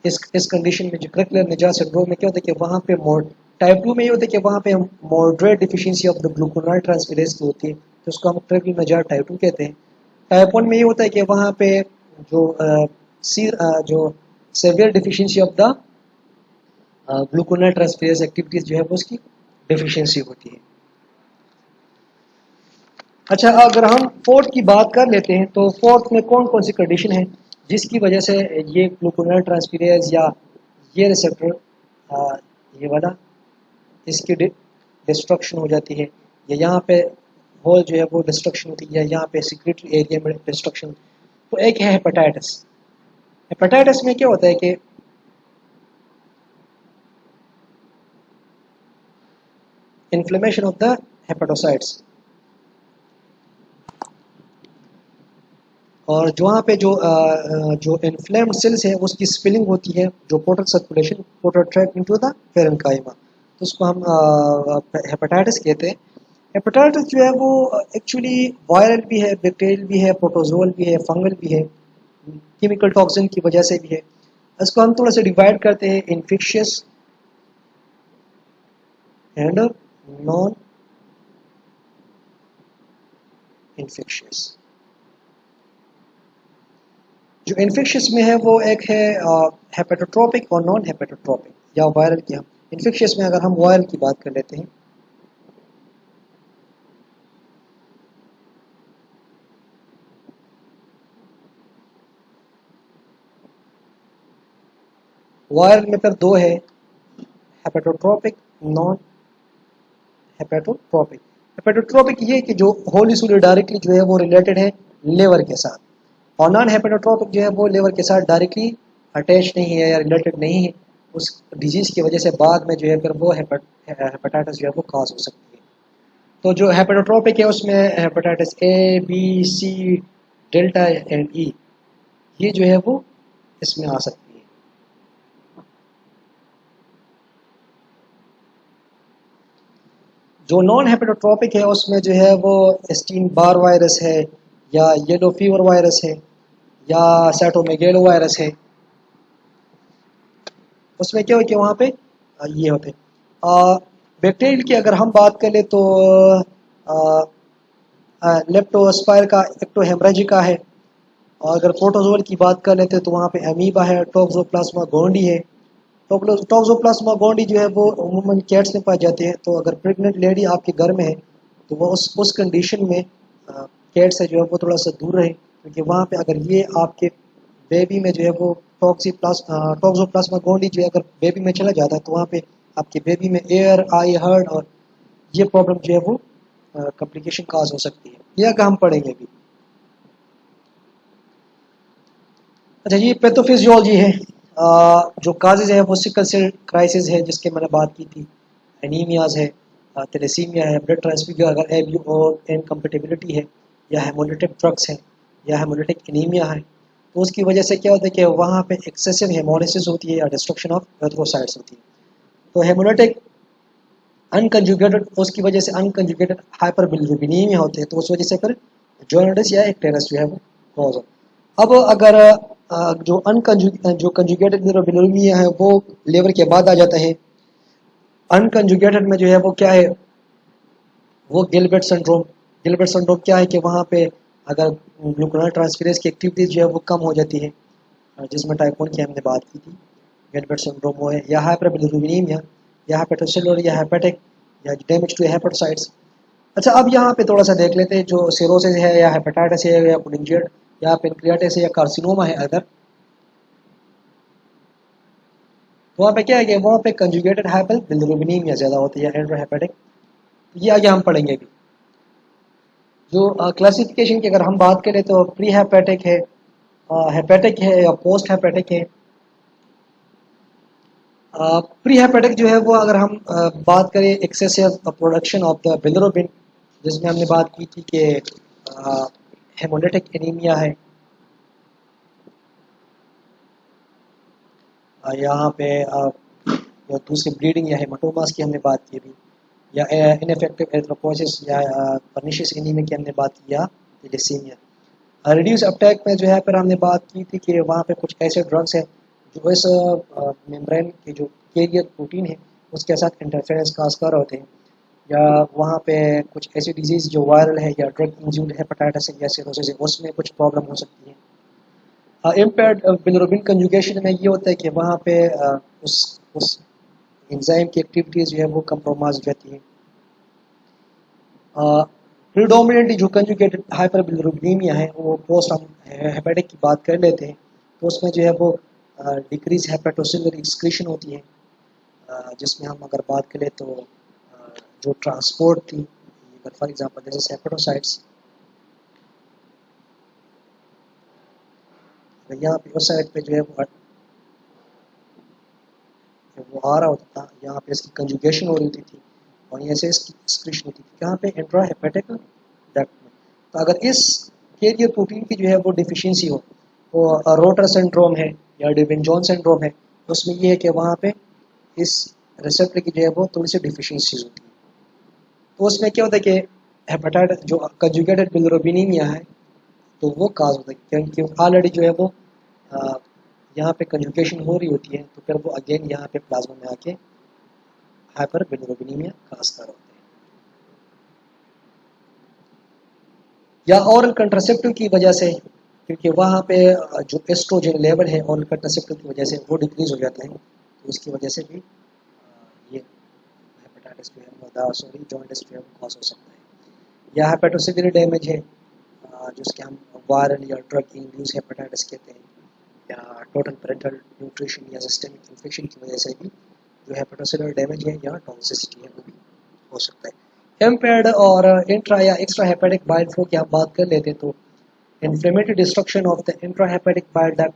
इस कंडीशन में जो रेगुलर नेजार सिंड्रोम में क्या होता है कि वहाँ पे टाइप 2 में ये होता है कि वहाँ पे moderate deficiency of the glucuronide transferase की होती है, तो उसको हम रेगुलर नेजार टाइप 2 कहते हैं। टाइप 1 में ये होता है कि वहाँ पे जो जो severe deficiency of the glucuronide transferase activities जो है वो उसकी डिफिशियंसी होती है। अच्छा, अगर हम फोर्थ की बात कर लेते हैं, तो फोर्थ में कौन कौन सी कंडीशन है जिसकी वजह से ये ग्लूकोनाइड ट्रांसफेरेज या ये रिसेप्टर, ये वाला, इसकी डिस्ट्रक्शन हो जाती है, या यहाँ पे होल जो है वो डिस्ट्रक्शन होती है, या यहाँ पे सिक्रेटरी एरिया में डिस्ट्रक्शन। तो एक है हेपेटाइटिस। हेपेटाइटिस में क्या होता है कि इन्फ्लेमेशन ऑफ द हेपेटोसाइट्स, और जो वहाँ पे जो इन्फ्लेम्ड सेल्स है उसकी स्पिलिंग होती है, जो portal circulation portal track into the parenchyma, तो उसको हम हेपेटाइटिस कहते हैं। हेपेटाइटिस जो है वो एक्चुअली वायरल भी है, बैक्टीरियल भी है, प्रोटोजोअल भी है, फंगल भी है, केमिकल टॉक्सिन की वजह से भी है। इसको हम थोड़ा सा डिवाइड करते हैं, इन्फेक्शियस एंड नॉन इन्फेक्शियस। जो इन्फेक्शियस में है वो एक है हेपेटोट्रोपिक और नॉन हेपेटोट्रोपिक, या वायरल की। हम इन्फेक्शियस में अगर हम वायरल की बात कर लेते हैं, वायरल में फिर दो है, हेपेटोट्रोपिक, नॉन हेपेटोट्रोपिक। हेपेटोट्रोपिक ये कि जो होली सूली डायरेक्टली जो है वो रिलेटेड है लेवर के साथ, और नॉन हेपेटोट्रोपिक जो है वो लेवर के साथ डायरेक्टली अटैच नहीं है या रिलेटेड नहीं है। उस डिजीज़ की वजह से बाद में जो है फिर वो हेपेटाइटिस जो है वो काज हो सकती है। तो जो हेपेटोट्रोपिक है उसमें hepatitis A, B, C, delta and E, ये जो है वो इसमें आ सकती है। जो नॉन हेपेटोट्रोपिक है उसमें जो है वो एस्टीन बार वायरस है, या येलो फीवर वायरस है, या साइटोमेगेलो वायरस है। उसमें क्या हो कि वहाँ पे ये होते हैं। बैक्टीरियल की अगर हम बात करें तो लेप्टोस्पाइर का एक्टोहेमरेजिका है, और अगर प्रोटोजोल की बात कर लेते हैं तो वहाँ पे अमीबा है, टॉक्सोप्लाज्मा गोंडी है। टॉक्सोप्लाज्मा गोंडी जो है वो अमूमन कैट्स में पाई जाती है, तो अगर प्रेग्नेंट लेडी आपके घर में है तो वो उस कंडीशन में कैट से जो है वो थोड़ा सा दूर रहे, क्योंकि वहाँ पे अगर ये आपके बेबी में जो है वो टॉक्सोप्लाज्मा गोंडी जो है अगर बेबी में चला जाता है तो वहाँ पे आपके बेबी में एयर, आई, हर्ट और ये प्रॉब्लम जो है वो कॉम्प्लिकेशन काज हो सकती है। यह का हम पढ़ेंगे अभी। अच्छा, ये पैथोफिजियोलॉजी है। जो काजेज है वो सिकल सेल क्राइसिस है जिसके मैंने बात की थी, एनीमियाज है, थैलेसीमिया है, ब्लड ट्रांसफ्यूजन अगर एबी और इनकम्पेटिबिलिटी है, या हेमोलिटिक ड्रग्स है, या हेमोलिटिक एनीमिया है, तो उसकी वजह से क्या होता है कि वहाँ पे एक्सेसिव हेमोलिसिस होती है या डिस्ट्रक्शन ऑफ एरिथ्रोसाइट्स होती है। तो हेमोलिटिक अनकंजुगेटेड, उसकी वजह से अनकंजुगेटेड हाइपरबिलिरुबिनीमिया होते हैं, तो उस वजह से फिर जॉन्डिस या एक्टेरस जो है वो कॉज हो। अब अगर जो कंजुगेटेड बिलिरुबिनीमिया है वो लेवर के बाद आ जाता है, अनकंजुगेटेड में जो है वो क्या है, वो गिलबर्ट सिंड्रोम। गिलबर्ट सिंड्रोम क्या है कि वहाँ पे अगर ग्लूकोनाइड ट्रांसफेरेज की एक्टिविटीज जो है वो कम हो जाती है, जिसमें टाइप 1 की हमने बात की थी, गिलबर्ट सिंड्रोम वो है, या हाइपरबिलिरुबिनीमिया, या हेपेटोसेलुलर या हेपेटिक या डैमेज टू हेपेटोसाइट्स। अच्छा, अब यहाँ पे थोड़ा सा देख लेते हैं, जो सिरोसिस है या हेपेटाइटिस है या कोलिंजियट या पेनक्रियाटिस है या कार्सिनोमा है अगर, तो वहाँ पे क्या है कि वहाँ पे कंजुगेटेड हाइपर बिलिरुबिनीमिया ज़्यादा होती है, एंड्रोहेपेटिक। ये आगे हम पढ़ेंगे भी। जो क्लासिफिकेशन की अगर हम बात करें तो प्री हेपेटिक है, हेपेटिक है या पोस्ट हेपेटिक है। प्री हेपेटिक जो है वो अगर हम बात करें excessive production of the bilirubin, जिसमें हमने बात की थी कि हेमोलिटिक एनीमिया है, यहाँ पे या दूसरी ब्लीडिंग या हेमाटोमास की हमने बात की अभी, या इनफेक्टिव एरिथ्रोपोइसिस या पर्निशियस एनीमिया की हमने बात की, या थैलेसीमिया। रिड्यूस अपटैक में जो है फिर हमने बात की थी कि वहाँ पे कुछ ऐसे ड्रग्स हैं जो इस मेम्ब्रेन की जो कैरियर प्रोटीन है उसके साथ इंटरफेरेंस काज कर होते हैं, या वहाँ पे कुछ ऐसी डिजीज़ जो वायरल है या ड्रग इंज्यूर्ड हेपेटाइटिस या सिरोसिस है उसमें कुछ प्रॉब्लम हो सकती है। इम्पेयर्ड बिलिरुबिन कंजुगेशन में ये होता है कि वहाँ पे उस एंजाइम की एक्टिविटीज़ जो है वो कंप्रोमाइज हो जाती है। प्रीडोमिनेंटली जो कंजुगेटेड हाइपर बिलिरुबिनीमिया है वो पोस्ट हम हेपेटिक की बात कर लेते हैं, तो उसमें जो है वो डिक्रीज हेपेटोसिलर एक्सक्रीशन होती है, जिसमें हम अगर बात करें तो जो ट्रांसपोर्ट थी, अगर फॉर एग्जांपल जैसे हेपेटोसाइट्स, यहाँ पे उस साइड पे जो है वो आ रहा होता था, यहाँ पे इसकी कंजुगेशन हो रही होती थी और यहाँ से इसकी एक्सक्रीशन होती थी, यहाँ पे इंट्रा हेपेटिक डक्ट में। तो अगर इस कैरियर प्रोटीन की जो है वो डिफिशियंसी हो, वो रोटर सिंड्रोम है या डिविन जॉन सिंड्रोम है, तो उसमें ये है कि वहाँ पे इस रिसेप्टर की जो है वो थोड़ी सी डिफिशियंसीज होती है। तो उसमें क्या होता है कि हेपेटाइटिस जो कंजुगेटेड बिलिरुबिनीमिया है तो वो काज होता है, क्योंकि ऑलरेडी जो है वो यहाँ पे कंजुगेशन हो रही होती है, तो फिर वो अगेन यहाँ पे प्लाज्मा में आके हाइपर बिलिरुबिनीमिया काज कर होते हैं। या ऑरल कंट्रासेप्टिव की वजह से, क्योंकि वहाँ पे जो एस्ट्रोजन लेवल है ऑरल कंट्रासेप्टिव की वजह से वो डिक्रीज हो जाता है, तो उसकी वजह से भी ये हेपेटाइटिस जो है सॉरी जॉन्डिस जो है वो कॉज हो सकता है। या हेपेटोसिलरी डैमेज है, जिसके हम वायरल या ड्रग इंड्यूस हेपेटाइटिस कहते हैं, या टोटल पेरेंटल न्यूट्रिशन या सिस्टमिक इन्फेक्शन की वजह से भी जो हेपेटोसेलुलर डैमेज है या टॉक्सिसिटी है वो भी हो सकता है। इम्पेयर्ड और इंट्रा या एक्स्ट्रा हेपेटिक बाइल फ्लो की आप बात कर लेते हैं, तो inflammatory destruction of the intra hepatic bile duct,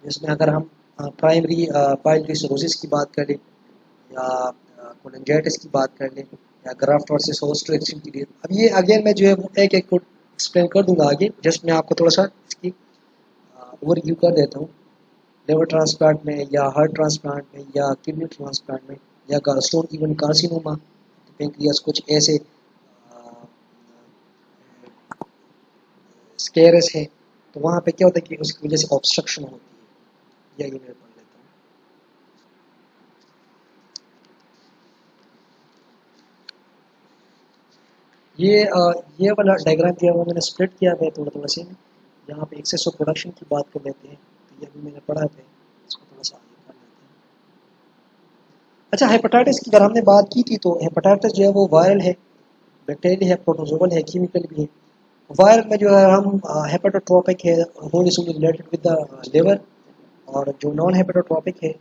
जिसमें अगर हम प्राइमरी बाइलरी सिरोसिस की बात करें या कोलिंजाइटिस की बात कर लें या ग्राफ्ट वर्सेस होस्ट रिएक्शन की, अब ये अगेन मैं जो है वो एक एक को एक्सप्लेन कर दूंगा आगे, जस्ट मैं आपको थोड़ा सा इसकी ओवरव्यू कर देता हूँ। लिवर ट्रांसप्लांट में या हार्ट ट्रांसप्लांट में या किडनी ट्रांसप्लांट में या गैस्ट्रोन इवन कार्सिनोमा, पेंक्रियास कुछ ऐसे स्केरस है, तो वहाँ पे क्या होता है कि उसकी वजह से ऑब्स्ट्रक्शन होती है। या ये मैं पढ़ लेता हूँ। ये वाला डायग्राम जो है वो मैंने स्प्लिट किया है थोड़ा थोड़ा से, यहाँ पे एक्सेस ऑफ प्रोडक्शन की बात कर लेते हैं, तो ये भी मैंने पढ़ा है, इसको थोड़ा सा आगे कर लेते हैं। अच्छा, हेपेटाइटिस की अगर हमने बात की थी, तो हेपेटाइटिस जो है वो वायरल है, बैक्टीरियल है, प्रोटोजोअल है, केमिकल भी है। वायरल में जो है हम हेपेटोट्रोपिक है, whole is related with the liver, और जो नॉन हेपेटोट्रोपिक है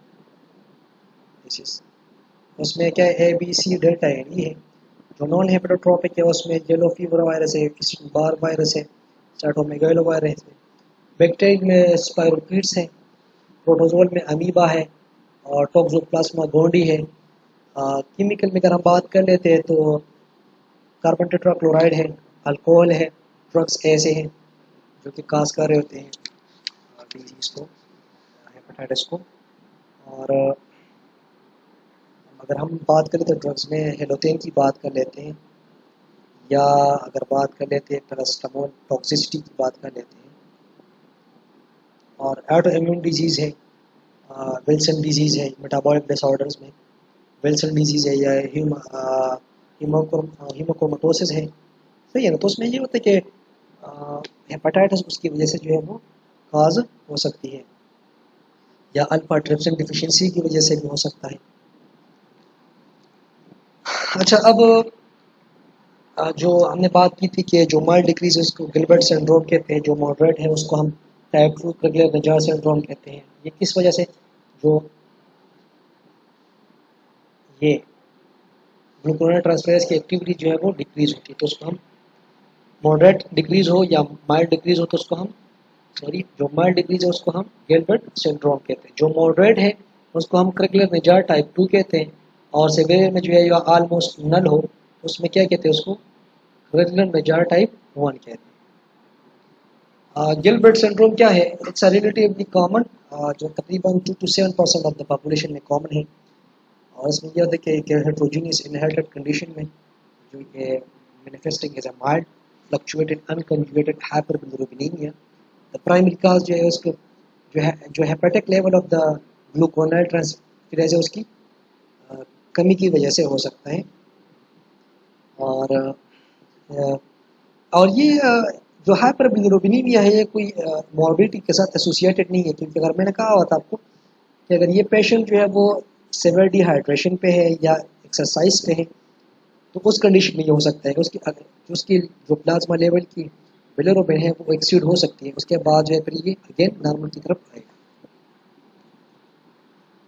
उसमें क्या है, A B C delta and E है। जो नॉन हेपेटोट्रोपिक है उसमें येलो फीवर वायरस है, बार वायरस है, साइटोमेगालो वायरस है। बैक्टीरियल में स्पाइरोकीट्स है, प्रोटोजोल में अमीबा है, और टोक्सोप्लाज्मा गोंडी है। केमिकल में अगर हम बात कर लेते हैं तो कार्बन टेट्राक्लोराइड है, अल्कोहल है, ड्रग्स ऐसे हैं जो कि काज कर रहे होते हैं डिजीज़ को, हेपेटाइटिस को। और अगर हम बात करें तो ड्रग्स में हेलोथेन की बात कर लेते हैं, या अगर बात कर लेते हैं पैरास्टामोल टॉक्सिसिटी की बात कर लेते हैं। और ऑटो इम्यून डिजीज़ है, विल्सन डिजीज़ है, मेटाबॉलिक डिसऑर्डर्स में विल्सन डिजीज़ है, या हीमोक्रोमेटोसिस है, सही है ना। तो उसमें ये होता है कि हेपेटाइटिस उसकी वजह से जो है वो काज हो सकती है, या अल्फा ट्रिप्सिन डिफिशिएंसी की वजह से भी हो सकता है। अच्छा, अब जो हमने बात की थी कि जो माइल्ड डिक्रीज है उसको गिलबर्ट सिंड्रोम कहते हैं, जो मॉडरेट है उसको हम टाइप 2 क्रेगलर नजार सिंड्रोम कहते हैं। ये किस वजह से, जो ये ग्लूकोनेट्रांसफेरेज की एक्टिविटी जो है वो डिक्रीज होती है, तो उसको हम मॉडरेट डिक्रीज हो या माइल्ड डिक्रीज हो तो उसको हम, सॉरी, जो माइल्ड डिक्रीज है उसको हम गिलबर्ट सिंड्रोम कहते हैं। जो मॉडरेट है उसको हम क्रेगलर नजार टाइप 2 कहते हैं। और सिवियर में जो है या ऑलमोस्ट नल हो उसमें क्या कहते हैं, उसको क्रेगलर नजार टाइप 1 कहते हैं। गिलबर्ट सिंड्रोम क्या है? इट्स अ रिलेटिवली कॉमन, जो तकरीबन 2 to 7% ऑफ द पॉपुलेशन में कॉमन है। और इसमें यह होता है कि हेट्रोजीनियस इनहेरिटेड कंडीशन में जो ये manifesting as a mild fluctuated unconjugated hyperbilirubinemia. The primary cause जो है उसको जो hepatic level of the glucuronyltransferase है उसकी कमी की वजह से हो सकता है। और अ, और ये जो हाइपरबिलिरुबिनीमिया है ये कोई मॉर्बिडिटी के साथ एसोसिएटेड नहीं है, क्योंकि अगर मैंने कहा हुआ था आपको कि अगर ये पेशेंट जो है वो सेवर डिहाइड्रेशन पे है या एक्सरसाइज पे है तो उस कंडीशन में ये हो सकता है कि उसकी जो प्लाज्मा लेवल की बिलिरुबिन है वो एक्सीड हो सकती है, उसके बाद जो है फिर ये अगेन नॉर्मल की तरफ आएगा।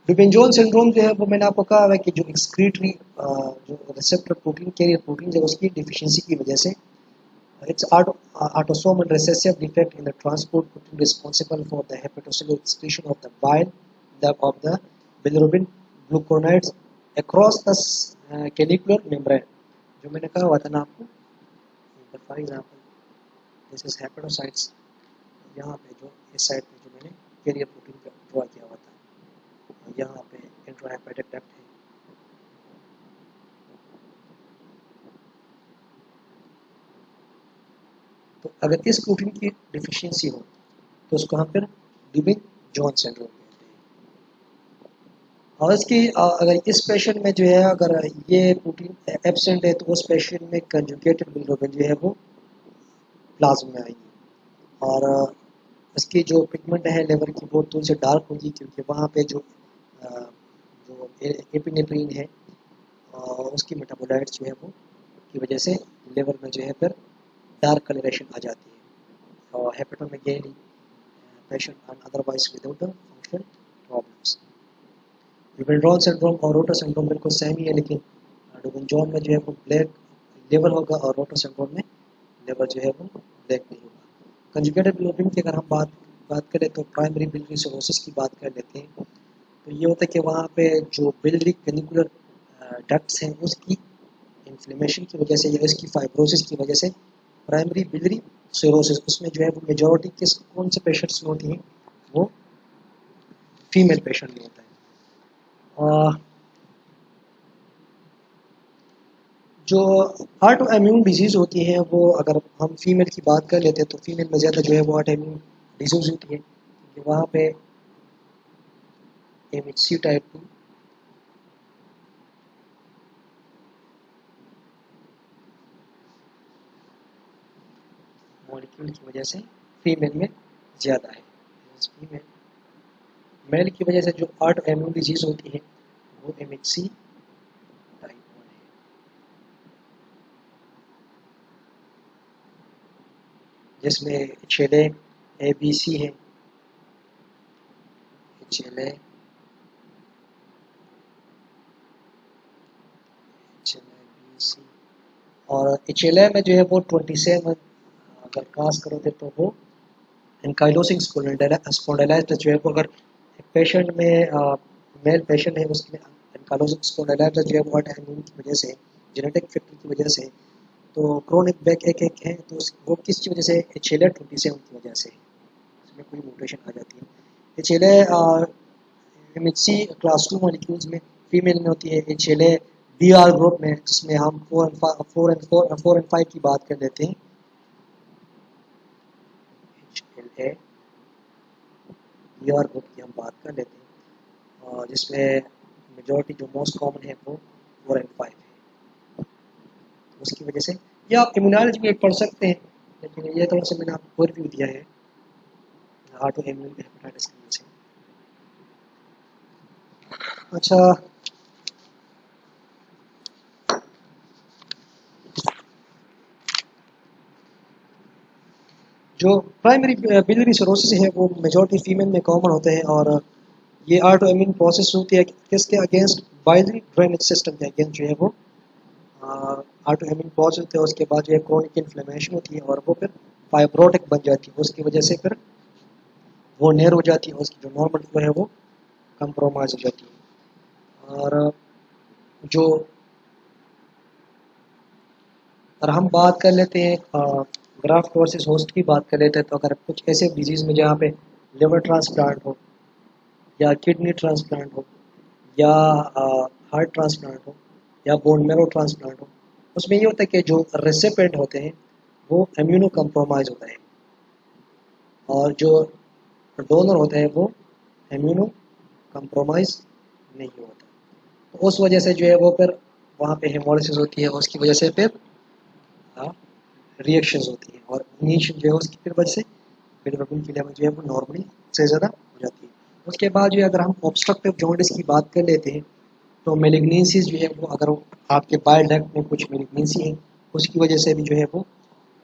डुबेंजोन सिंड्रोम जो है वो मैंने आपको कहा है कि जो एक्सक्रीटरी जो रिसेप्टर प्रोटीन कैरियर प्रोटीन है उसकी डिफिशियंसी की वजह से, it's autosomal recessive defect in the transport protein responsible for the hepatocellular excretion of the bile of the bilirubin gluconides across the canicular membrane। जो मैंने कहा हुआ था ना आपको, for example this is hepatocytes, यहाँ पे जो इस साइड पे जो मैंने कैरियर प्रोटीन का ड्रॉ किया हुआ था, यहाँ पे इंट्राहेपेटिक डक्ट है। तो अगर इस प्रोटीन की डिफिशियंसी हो तो उसको हम फिर ड्यूबिन जॉन सिंड्रोम कहते हैं। और इसकी अगर इस पेशेंट में जो है अगर ये प्रोटीन एब्सेंट है तो उस पेशेंट में कंजुगेटेड बिलिरुबिन जो है वो प्लाज्मा में आएगी। और इसकी जो पिगमेंट है लिवर की वो थोड़ी सी डार्क होगी, क्योंकि वहाँ पे जो एपिनेफ्रिन है उसकी मेटाबोलाइट्स जो है वो की वजह से लिवर में जो है फिर डार्क कलरेशन आ जाती है और hepatomegaly patient otherwise without the function problems. Dubin Johnson syndrome और रोटर सिंड्रोम बिल्कुल सेम ही है, लेकिन डुबेंजॉन में जो है वो ब्लैक लिवर होगा और रोटर सिंड्रोम में लिवर जो है वो ब्लैक नहीं होगा। कंजुगेटेड बिलिरुबिन की अगर हम बात करें तो प्राइमरी बिलियरी सिरोसिस की बात कर लेते हैं। तो ये होता है कि वहाँ पे जो बिलियरी कैनिकुलर डक्ट्स हैं उसकी इन्फ्लेमेशन की वजह से या इसकी फाइब्रोसिस की वजह से प्राइमरी बिलियरी सिरोसिस, उसमें जो है वो मेजॉरिटी किस कौन से पेशेंट्स में होती हैं, वो फीमेल पेशेंट में होता है। जो हार्ट इम्यून डिजीज़ होती हैं वो अगर हम फीमेल की बात कर लेते हैं तो फीमेल में ज़्यादा जो है वो हार्ट इम्यून डिजीज़ होती है, क्योंकि वहाँ पे MHC टाइप 2 मॉलिक्यूल की वजह से फीमेल में ज़्यादा है। फीमेल मेल की वजह से जो हार्ट इम्यून डिजीज़ होती है वो MHC टाइप 1 है, जिसमें HLA ABC है, HLA HLA और HLA में जो है वो 27 अगर क्रॉस करोगे तो वो एंकाइलोसिंग स्पॉन्डिलाइटिस जो है वो अगर पेशेंट में मेल पेशेंट है उसमें एंकाइलोसिंग स्पॉन्डिलाइटिस जो है वो हार्ट इम्यून की वजह से, जेनेटिक फैक्टर की वजह से, तो क्रोनिक बैक एक है तो वो किसकी वजह से, HLA-27 की वजह से इसमें कोई म्यूटेशन आ जाती है। HLA MHC क्लास 2 मॉलिक्यूल्स में फीमेल में होती है, HLA BR ग्रुप में, जिसमें हम 4 एंड 5 की बात कर लेते हैं। HLA BR ग्रुप की हम बात कर लेते हैं और जिसमें मेजॉरिटी जो मोस्ट कॉमन है वो 4 एंड 5 है। उसकी वजह से ये आप इम्यूनोलॉजी में पढ़ सकते हैं, लेकिन ये थोड़ा सा मैंने आपको ओवरव्यू दिया है ऑटो इम्यून हेपेटाइटिस की वजह से। अच्छा, जो प्राइमरी बिलियरी सिरोसिस है वो मेजॉरिटी फीमेल में कॉमन होते हैं, और ये ऑटो इम्यून प्रोसेस होती है किसके अगेंस्ट, बाइलरी ड्रेनेज सिस्टम के अगेंस्ट जो है वो ऑटो इम्यून प्रोसेस होते हैं। उसके बाद जो है क्रोनिक इन्फ्लेमेशन होती है और वो फिर फाइब्रोटिक बन जाती है, उसकी वजह से फिर वो नेर हो जाती है, उसकी जो नॉर्मल फ्लो है वो कंप्रोमाइज हो जाती है। और जो और हम बात कर लेते हैं ग्राफ्ट वर्सेस होस्ट की बात कर लेते हैं, तो अगर कुछ ऐसे डिजीज़ में जहाँ पे लिवर ट्रांसप्लांट हो या किडनी ट्रांसप्लांट हो या हार्ट ट्रांसप्लांट हो या बोन मैरो ट्रांसप्लांट हो, उसमें ये होता है कि जो रेसिपेंट होते हैं वो इम्यूनो कंप्रोमाइज होता है और जो डोनर होता है वो इम्यूनो कंप्रोमाइज नहीं होता। तो उस वजह से जो है वो फिर वहाँ पे हेमोलिसिस होती है, उसकी वजह से फिर रिएक्शंस होती हैं और इनिशियल जो है उसकी फिर वजह से बिलिरुबिन की लेवल जो है वो नॉर्मली से ज़्यादा हो जाती है। उसके बाद जो है अगर हम ऑब्स्ट्रक्टिव जॉन्डिस की बात कर लेते हैं, तो मेलिग्नेंसीज जो है वो अगर आपके बाइल डक्ट में कुछ मेलिग्नेंसी है उसकी वजह से भी जो है वो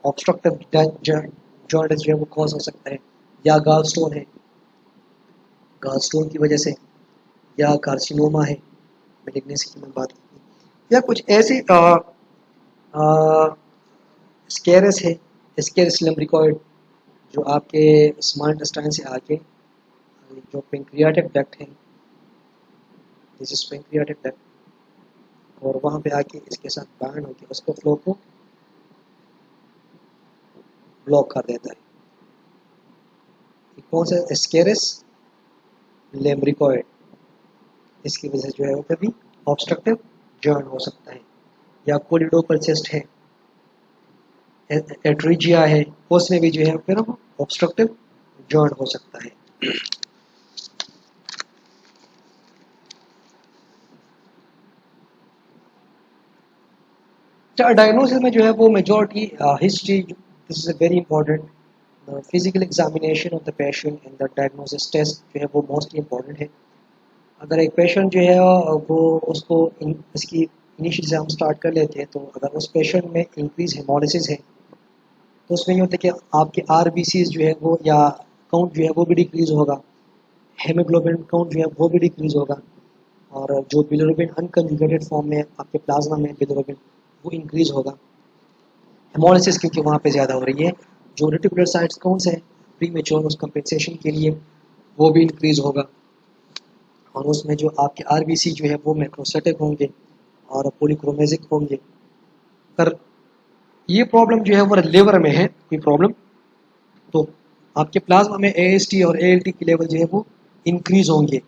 ऑब्स्ट्रक्टिव जॉन्डिस जो है वो कॉज हो सकता है, या गाल स्टोन है, गाल स्टोन की वजह से, या कार्सिनोमा है, मेलिग्नेंसी की मैं बात की, या कुछ ऐसी स्केरस है, स्केरस लम्ब्रिकॉइड जो आपके स्मॉल इंटेस्टाइन से आके जो पेंक्रियाटिक डक्ट है, दिस इज पेंक्रियाटिक डक्ट, और वहाँ पे आके इसके साथ बाइंड होकर उसको फ्लो को ब्लॉक कर देता है। कौन सा, स्केरस लम्ब्रिकॉइड, इसकी वजह से जो है वो कभी ऑब्स्ट्रक्टिव जॉइंट हो सकता है, या कोलिडोपल सिस्ट है, एट्रीजिया है, उसमें भी जो है फिर ऑब्स्ट्रक्टिव जॉइंट हो सकता है। डायग्नोसिस में जो है वो majority history, this is a very important, physical examination of the patient and the diagnosis test जो है वो मोस्ट इंपॉर्टेंट है। अगर एक पेशेंट जो है वो उसको इसकी इनिशियल से हम स्टार्ट कर लेते हैं, तो अगर उस पेशेंट में इंक्रीज हेमोलिसिस है तो उसमें ये होता है कि आपके आरबीसीज जो है वो या काउंट जो है वो भी डिक्रीज होगा, हेमोग्लोबिन काउंट जो है वो भी डिक्रीज होगा, और जो बिलिरुबिन अनकंजुगेटेड फॉर्म में आपके प्लाज्मा में बिलिरुबिन वो इंक्रीज होगा। हेमोलिसिस क्योंकि वहाँ पे ज़्यादा हो रही है, जो रेटिकुलर साइट्स कौन से हैं प्री मेच्योर उस कंपेंसेशन के लिए वो भी इंक्रीज होगा, और उसमें जो आपके आरबीसी जो है वो मैक्रोसाइटिक होंगे और पॉलीक्रोमेजिक होंगे। पर ये प्रॉब्लम जो है वो लिवर में है कोई प्रॉब्लम, तो आपके प्लाज्मा में एएसटी और एएलटी की लेवल जो है वो इंक्रीज होंगे।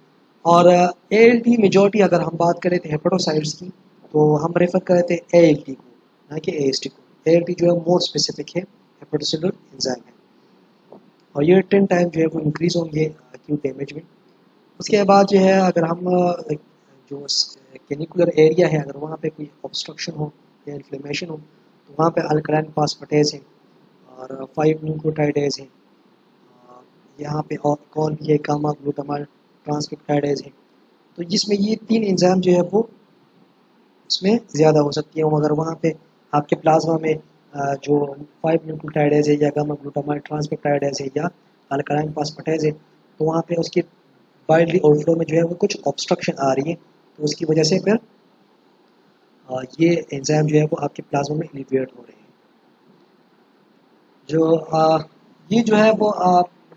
और एएलटी मेजॉरिटी अगर हम बात करें तो हेपेटोसाइट्स की, तो हम रेफर कर रहे थे एएलटी को, ना कि एएसटी को। एएलटी जो है मोर स्पेसिफिक है, हेपेटोसेलुलर एंजाइम है, और ये 10 टाइम जो है वो इंक्रीज होंगे एक्यूट डैमेज में। उसके बाद जो है अगर हम जो कैनिकुलर एरिया है अगर वहाँ पे कोई ऑब्स्ट्रक्शन हो या इन्फ्लेमेशन हो, तो वहाँ पे अल्कलाइन फास्फेटेज है और 5 न्यूक्लियोटाइडेज है, यहाँ पे और कौन भी है, गामा ग्लूटामाइल ट्रांसपेप्टाइडेज है। तो जिसमें ये 3 एंजाइम जो है वो उसमें ज़्यादा हो सकती है, अगर वहाँ पे आपके प्लाज्मा में जो 5 न्यूक्लियोटाइडेज है या गामा ग्लूटामाइल ट्रांसपेप्टाइडेज है या अल्कलाइन फास्फेटेज है, तो वहाँ पे उसकी बाइलरी ओवरफ्लो में जो है वो कुछ ऑब्स्ट्रक्शन आ रही है, तो उसकी वजह से फिर ये एंजाइम जो है वो आपके प्लाज्मा में इलिवेट हो रहे हैं। जो ये जो है वो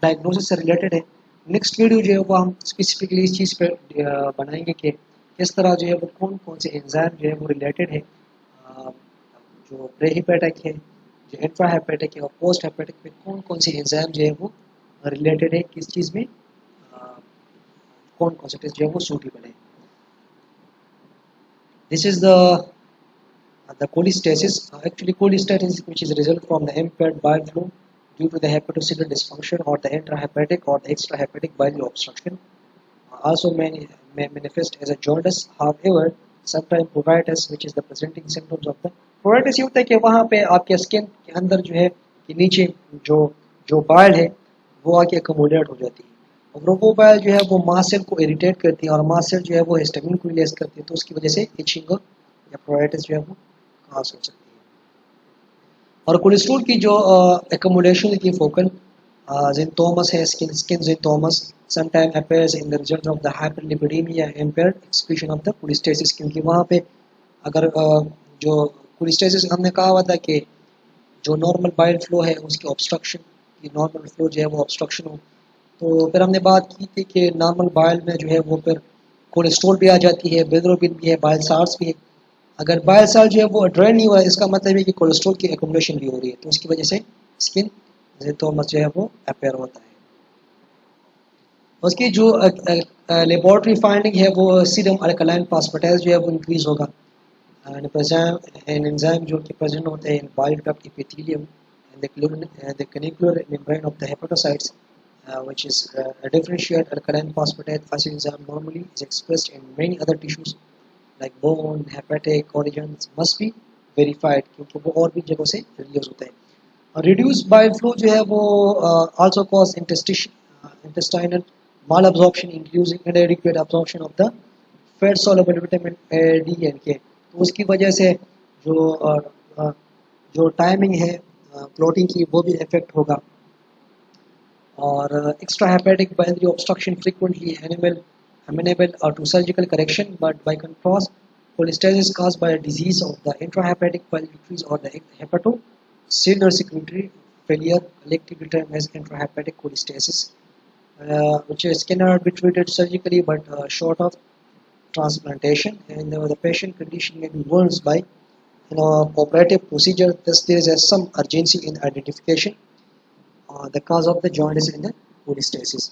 डायग्नोसिस से रिलेटेड है। नेक्स्ट वीडियो जो है वो हम स्पेसिफिकली इस चीज़ पर बनाएंगे कि किस तरह जो है वो कौन कौन से एंजाइम जो है वो रिलेटेड है, जो प्री हेपेटिक है, जो इंफ्रा हेपेटिक है और पोस्ट हेपेटिक में कौन कौन सी एंजाइम जो है वो रिलेटेड है, किस चीज़ में कौन कौन से टेस्ट जो है वो सूटेबल है। This is the cholestasis, actually cholestasis which is a result from the impaired bile flow due to the hepatocellular dysfunction or the intrahepatic or the extrahepatic bile obstruction. Also may manifest as a jaundice. However, sometimes pruritus, which is the presenting symptoms of the pruritus, ये होता है कि वहाँ पे आपके skin के अंदर जो है कि नीचे जो जो बाइल है वो आके अकोमोडेट हो जाती है, और वो बाइल जो है वो मासेल को इरिटेट करती है और मासेल जो है वो हिस्टामिन को रिलीज करती है, तो उसकी वजह से इचिंग या प्रोराइटिस जो है वो खास हो सकती है। और कोलेस्ट्रॉल की जो एक्युमुलेशन की फोकल xanthomas है, skin xanthomas sometime appears in the result of the hyperlipidemia impaired excretion of the cholestasis, क्योंकि वहाँ पे अगर जो cholestasis हमने कहा हुआ था कि जो नॉर्मल बाइल फ्लो है उसकी ऑब्स्ट्रक्शन, ये नॉर्मल फ्लो जो है वो ऑब्स्ट्रक्शन हो, तो फिर हमने बात की थी कि नॉर्मल बाइल में जो है वो फिर कोलेस्ट्रॉल भी आ जाती है, बिलिरुबिन भी है, बाइल साल्ट्स भी है। अगर बाइल साल्ट जो है वो ड्रेन नहीं हुआ है, इसका मतलब है कि कोलेस्ट्रॉल की एक्युमुलेशन भी हो रही है, तो उसकी वजह से स्किन xanthomas जो है वो अपेयर होता है। उसकी जो लेबोरेटरी फाइंडिंग है वो सीरम अल्कलाइन फास्फेटेज जो है वो इंक्रीज होगा, एंजाइम जो कि प्रेजेंट होते हैं in bile duct epithelium and the canalicular membrane of the hepatocytes which is differentiate alkaline phosphatase acid enzyme normally is expressed in many other tissues like bone, hepatic organs must be verified, क्योंकि वो और भी जगहों से release होते हैं। और reduce bile flow जो है वो also cause intestinal malabsorption including inadequate absorption of the fat soluble vitamin A, D and K, तो उसकी वजह से जो जो टाइमिंग है क्लोटिंग की वो भी इफेक्ट होगा। और extra hepatic biliary obstruction frequently amenable to surgical correction, but by contrast cholestasis caused by a disease of the intrahepatic biliary or the hepatocellular secretory failure collectively termed as intrahepatic cholestasis, which cannot be treated surgically but short of transplantation, and the patient condition may be worsened by operative procedure. Thus there is some urgency in identification the cause of the jaundice in the cholestasis।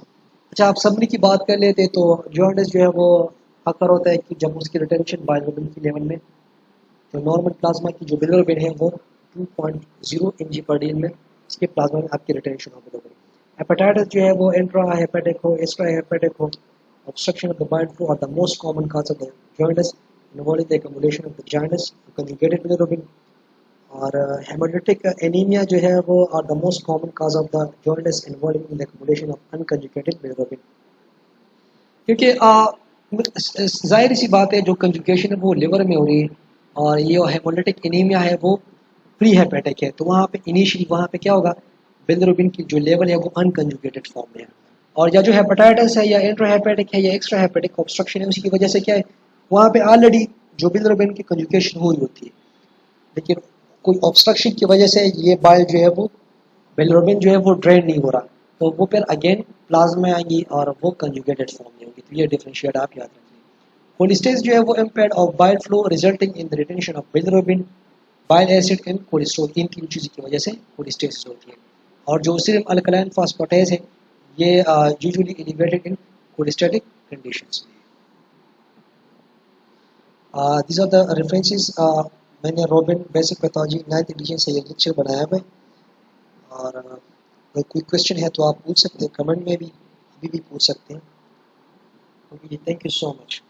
अच्छा, आप summary की बात कर लेते तो jaundice जो है वो अक्सर होता है कि जब उसकी रिटेंशन बाइलिरुबिन की लेवल में जो नॉर्मल प्लाज्मा की जो बिलिरुबिन है वो 2.0 mg पर डेल में इसके प्लाज्मा में आपकी रिटेंशन हो बिलिरुबिन। हेपेटाइटिस जो है वो इंट्रा हेपेटिक हो, एक्स्ट्रा हेपेटिक हो, obstruction of the bile flow are the most common cause of the jaundice involving the accumulation of the jaundice conjugated bilirubin, और हेमोलिटिक एनीमिया जो है वो are the most common cause of the jaundice involving in the accumulation of unconjugated bilirubin, क्योंकि जाहिर सी बात है जो conjugation है वो लिवर में हो रही है और ये हेमोलिटिक एनीमिया है वो प्री हेपेटिक है, तो वहाँ पे इनिशियली वहाँ पे क्या होगा, बिलिरुबिन की जो लेवल है वो अनकंजुगेटेड फॉर्म में है। और या जो हेपेटाइटिस है या इंट्रा हेपेटिक है या एक्स्ट्रा हेपेटिक ऑब्स्ट्रक्शन है, उसकी वजह से क्या है, वहाँ पे ऑलरेडी जो बिलिरुबिन की कंजुगेशन हो रही होती है, लेकिन कोई ऑब्स्ट्रक्शन की वजह से ये बाइल जो है वो बिलिरुबिन जो है वो ड्रेन नहीं हो रहा, तो वो फिर अगेन प्लाज्मा में आएंगी और वो कंजुगेटेड फॉर्म में होगी। तो ये डिफरेंशिएट आप याद रखिए। कोलेस्टेस जो है वो impaired of bile flow resulting in the retention of bilirubin, bile acid and cholesterol, इन तीन चीज़ों की वजह से कोलेस्टेसिस होती है। और जो सीरम अल्कलाइन फास्फेटेज है ये usually elevated in cholestatic conditions. these are the references। मैंने Robbins basic pathology 9th edition से ये लेक्चर बनाया हुआ है, और अगर कोई क्वेश्चन है तो आप पूछ सकते हैं, कमेंट में भी अभी भी पूछ सकते हैं। Thank you so much.